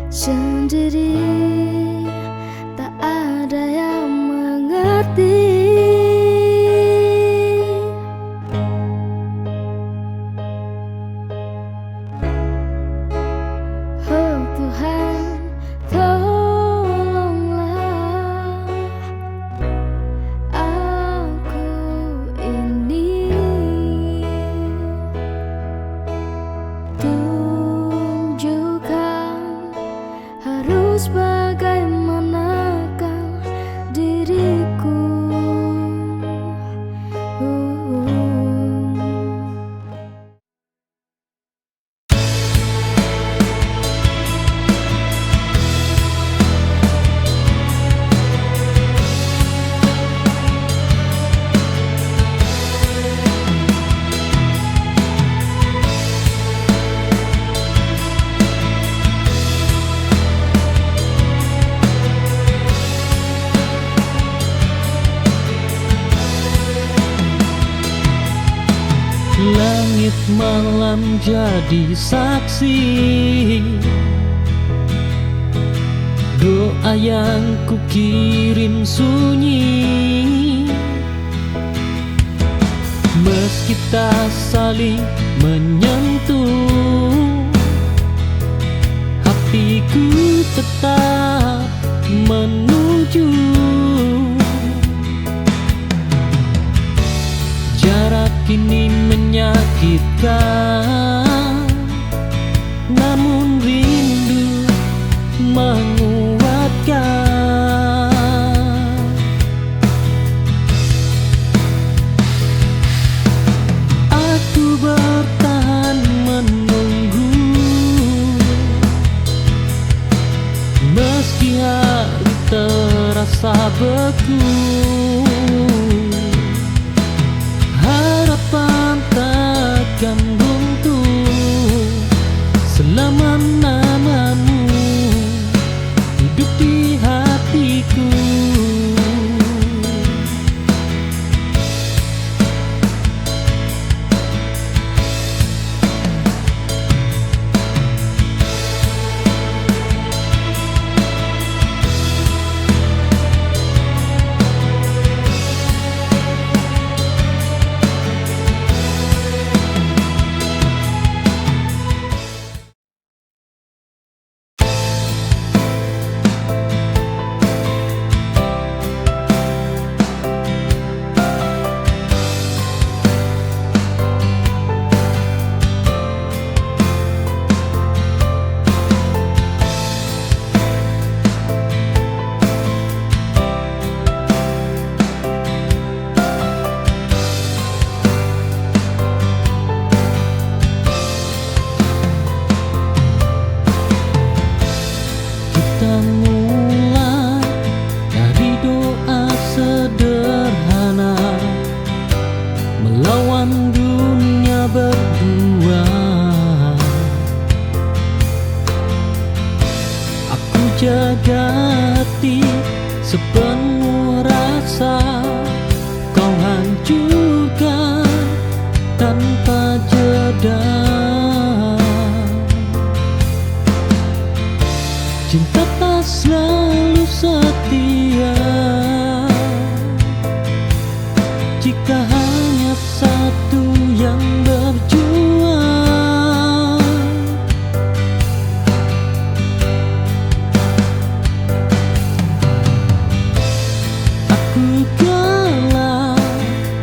sendiri. Tak ada yang mengerti. Oh Tuhan, tolonglah aku ini. Tunjukkan harus bagaimanakah diriku. Langit malam jadi saksi doa yang ku kirim sunyi. Meski tak saling menyentuh, hatiku tetap menuju. Jarak ini menyakitkan, namun rindu menguatkan. Aku bertahan menunggu, meski hari terasa beku. Harapan takkan runtuh selama namamu hidup di hatiku. Kita mulai dari doa sederhana, melawan dunia berdua. Aku jaga hati sepenuh rasa, kau hancurkan tanpa jeda. Cinta tak selalu setia jika hanya satu yang berjuang. Aku kalah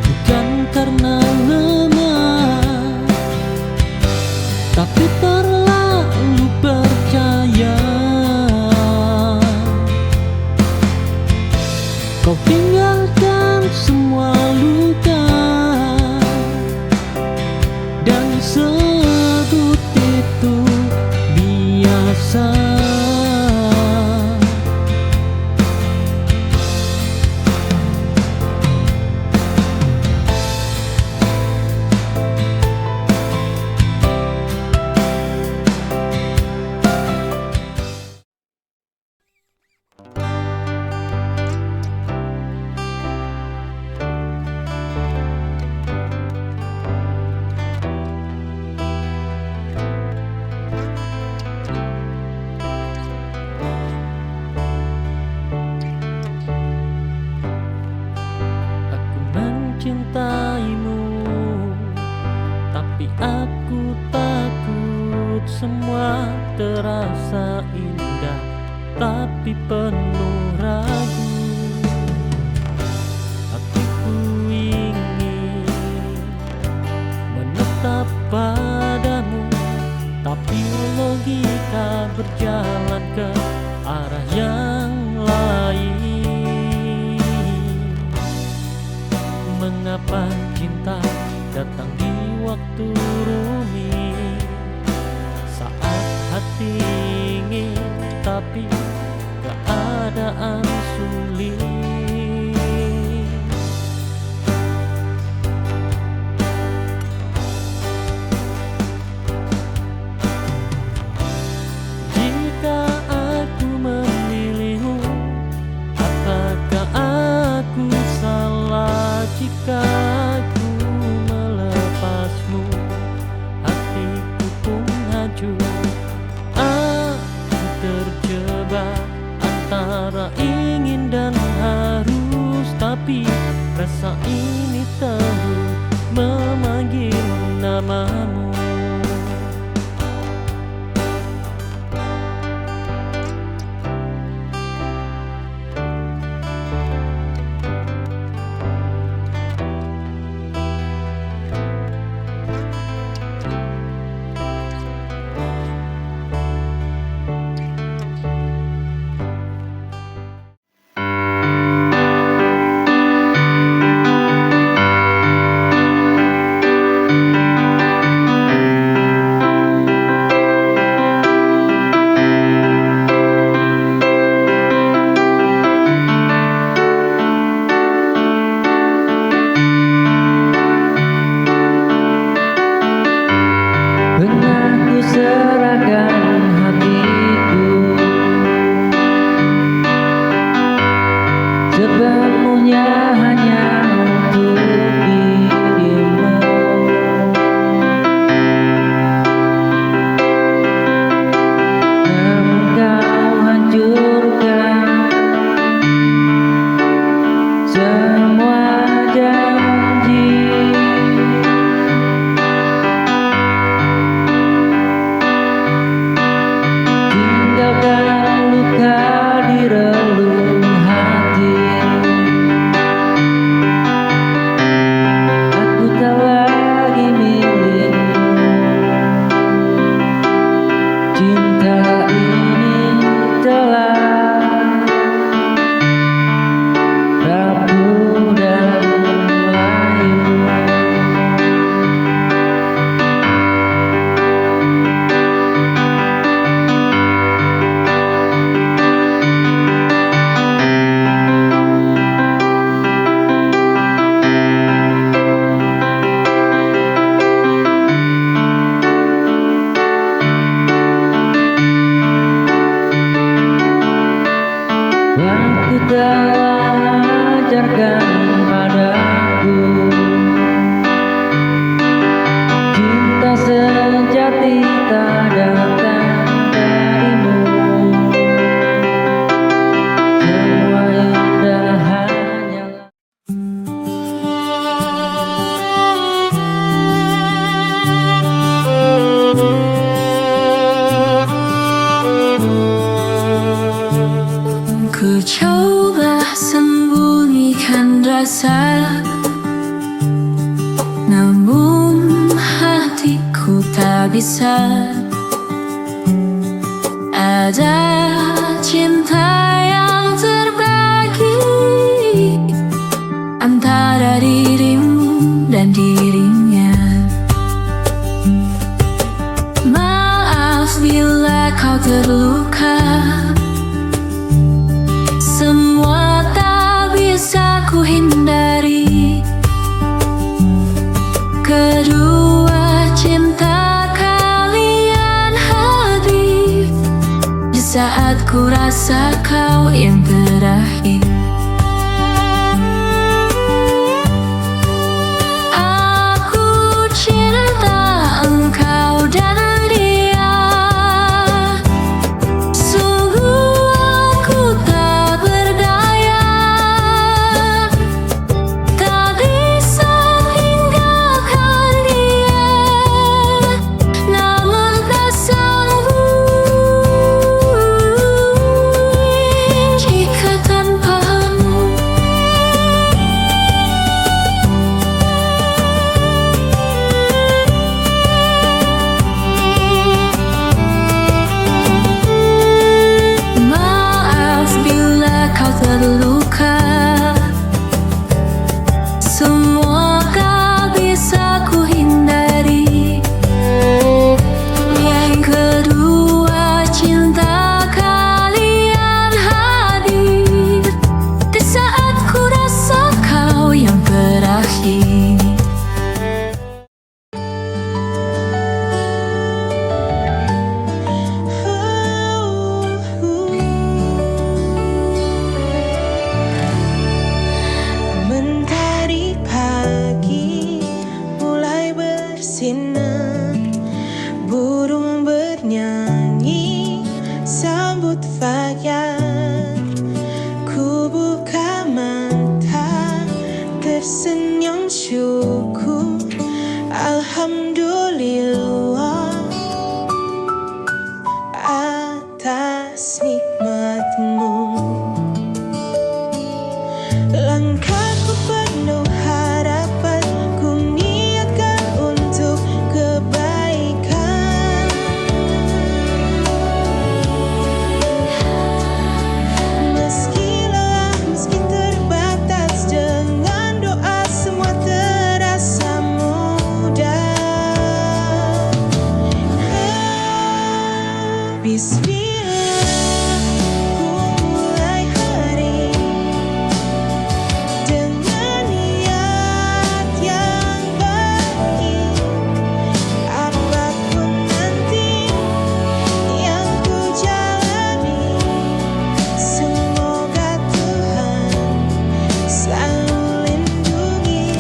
bukan karena lemah, tapi terlalu percaya. Kau tinggalkan semua luka dan sebut itu biasa. Aku mencintaimu, tapi aku takut semua terasa indah, tapi penuh ragu. Hatiku ingin menetap padamu, tapi logika berjalan ke arah yang lain. Mengapa cinta datang di waktu rumit, saat hati ingin tapi keadaan sulit. Jika aku memilihmu, apakah aku salah jika aku melepasmu? Hatiku pun hancur, aku terjebak antara ingin dan harus, tapi rasa ini terus memanggil namamu. Pernah ku serahkan hatiku sepenuhnya hanya untuk dirimu. Namun kau hancurkan semua janji. Tinggalkan luka di relung hati. Aku tak lagi milikmu. Cinta ini telah rapuh dan layu. Waktu telah ajarkan padaku, cinta sejati tak datang darimu. Semua indah hanyalah Ku coba sembunyikan rasa, namun hatiku tak tak bisa ada cinta yang terbagi antara dirimu dan dirinya. Maaf bila kau terluka, semua tak bisa ku hindari. Kedua cinta kalian hadir di saat ku rasa kau yang terakhir. Aku cinta engkau dan dia, sungguh aku tak berdaya, tak bisa tinggalkan dia, namun tak sanggup jika tanpamu. Maaf bila kau terluka, semua tak bisa ku hindari. Yang kedua cinta kalian hadir di saat ku rasa kau yang terakhir. Mentari pagi mulai bersinar, burung bernyanyi sambut fajar. Ku buka mata tersenyum syukur, alhamdulillah atas nikmatmu. Langkahku penuh harapan, ku niatkan untuk kebaikan. Meski lelah, meski terbatas, dengan doa semua terasa mudah. Bismillah, ku mulai hari dengan niat yang baik. Apapun nanti yang ku jalani, semoga Tuhan selalu lindungi.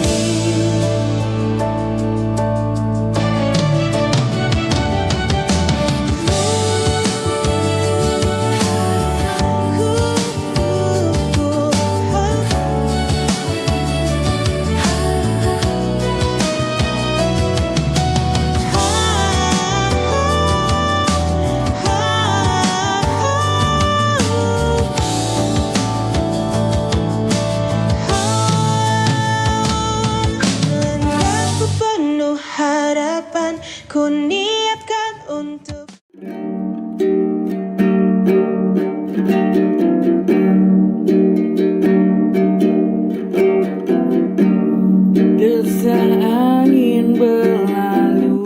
Langkahku penuh harapan, ku niatkan untuk Desa angin berlalu,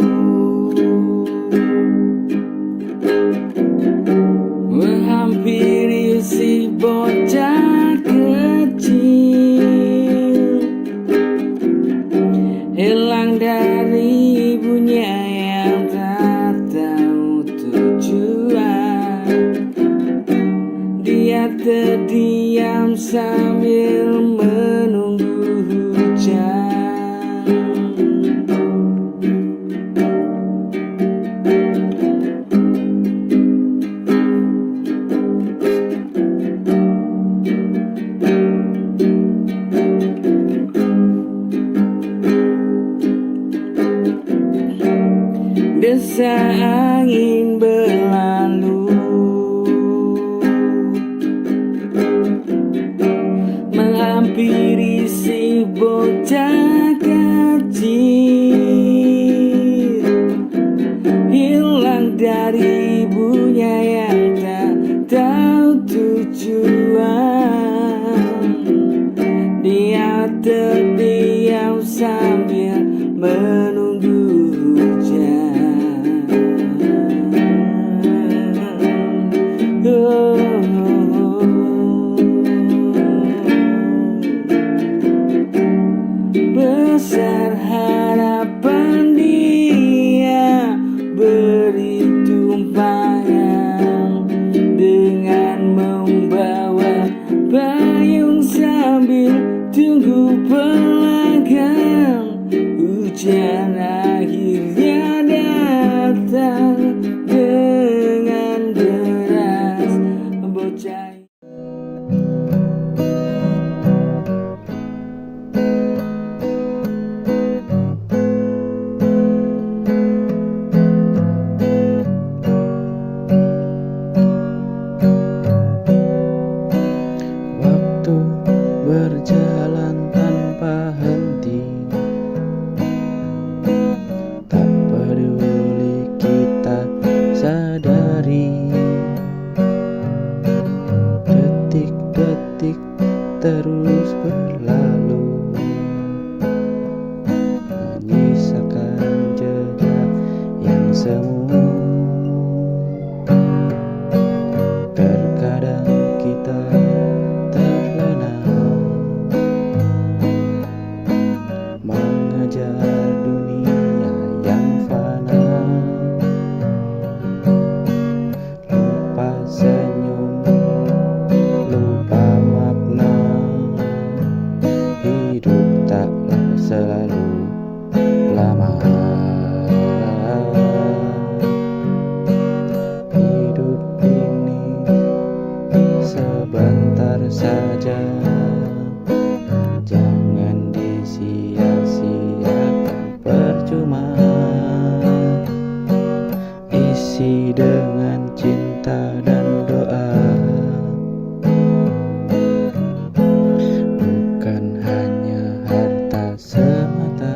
menghampiri si bocah kecil, hilang dari ibunya yang tak tahu tujuan. Dia terdiam sambil menunggu hujan. Desa angin berlalu, menghampiri si bocah kecil, dari ibunya yang tak tahu tujuan. Dia terdiam sambil menunggu hujan. Besar harapan dia beri tumpangan dengan membawa payung sambil tunggu pelanggan. Hujan akhirnya datang dengan deras. Bocah Waktu berjalan tanpa henti, tak peduli kita sadari. Detik-detik terus berlalu, menyisakan jejak yang semu. Terkadang kita terlena mengejar dunia yang fana, lupa senyum, lupa makna. Hidup taklah selalu lama. Hidup ini sebentar saja, jangan disia-siakan percuma. Isi dengan cinta dan doa, bukan hanya harta semata.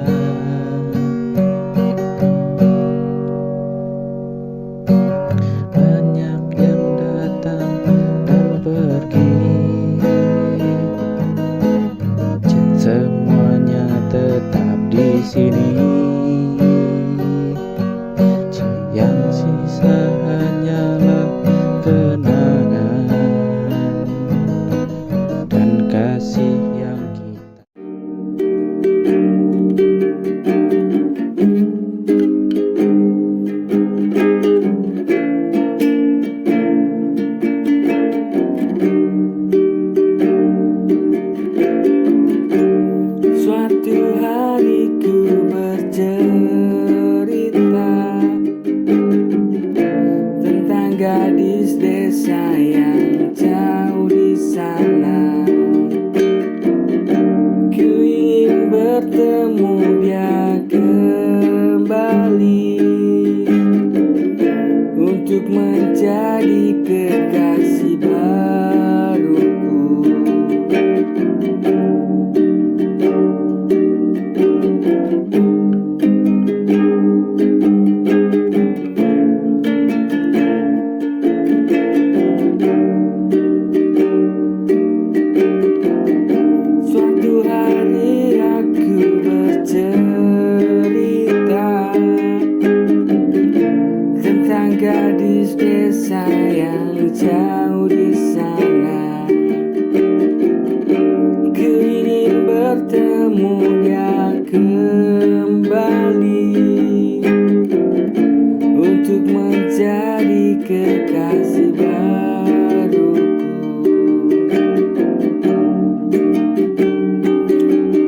Banyak yang datang dan pergi, semuanya tetap di sini. Yang sisa hanyalah kenangan dan kasih yang kita. Suatu hari ku bercerita tentang gadis desa yang jauh di sana. Ku ingin bertemu dia kembali untuk menjadi kekasih baruku. Suatu hari aku bercerita tentang gadis desa yang jauh di sana. Ku ingin bertemu dia kembali untuk menjadi kekasih baruku.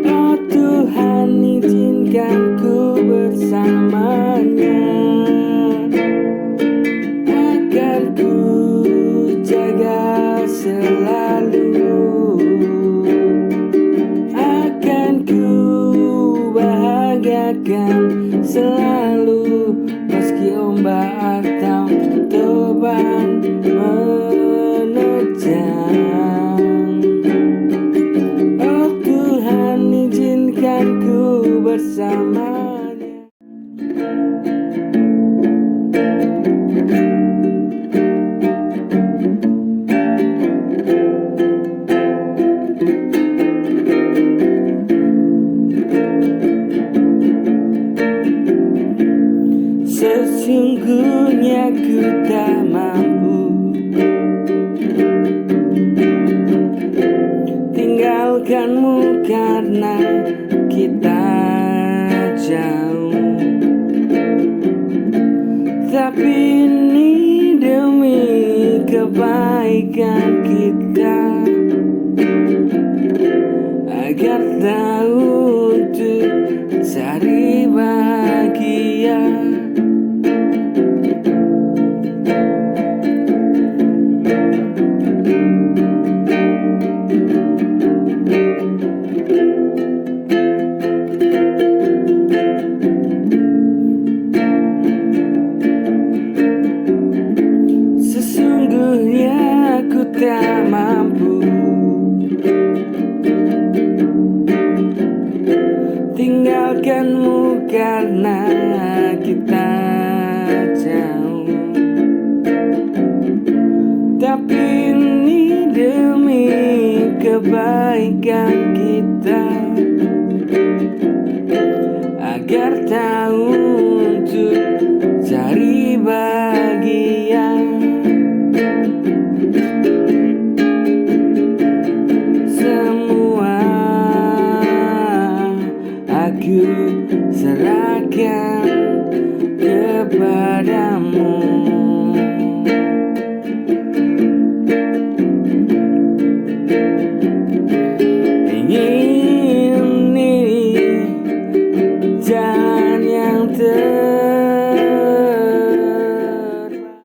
Oh Tuhan, izinkan ku bersamanya, akan ku jaga selalu, akan ku bahagiakan selalu, meski ombak atau topan Sesungguhnya ku tak mampu tinggalkanmu karena kita jauh. Tapi ini demi kebaikan kita, agar tahu untuk cari bahagia. Sesungguhnya aku tak mampu tinggalkanmu karena kita jauh. Tapi ini demi kebaikan kita, agar tahu untuk cari bahagia. Semua aku serahkan kepadamu.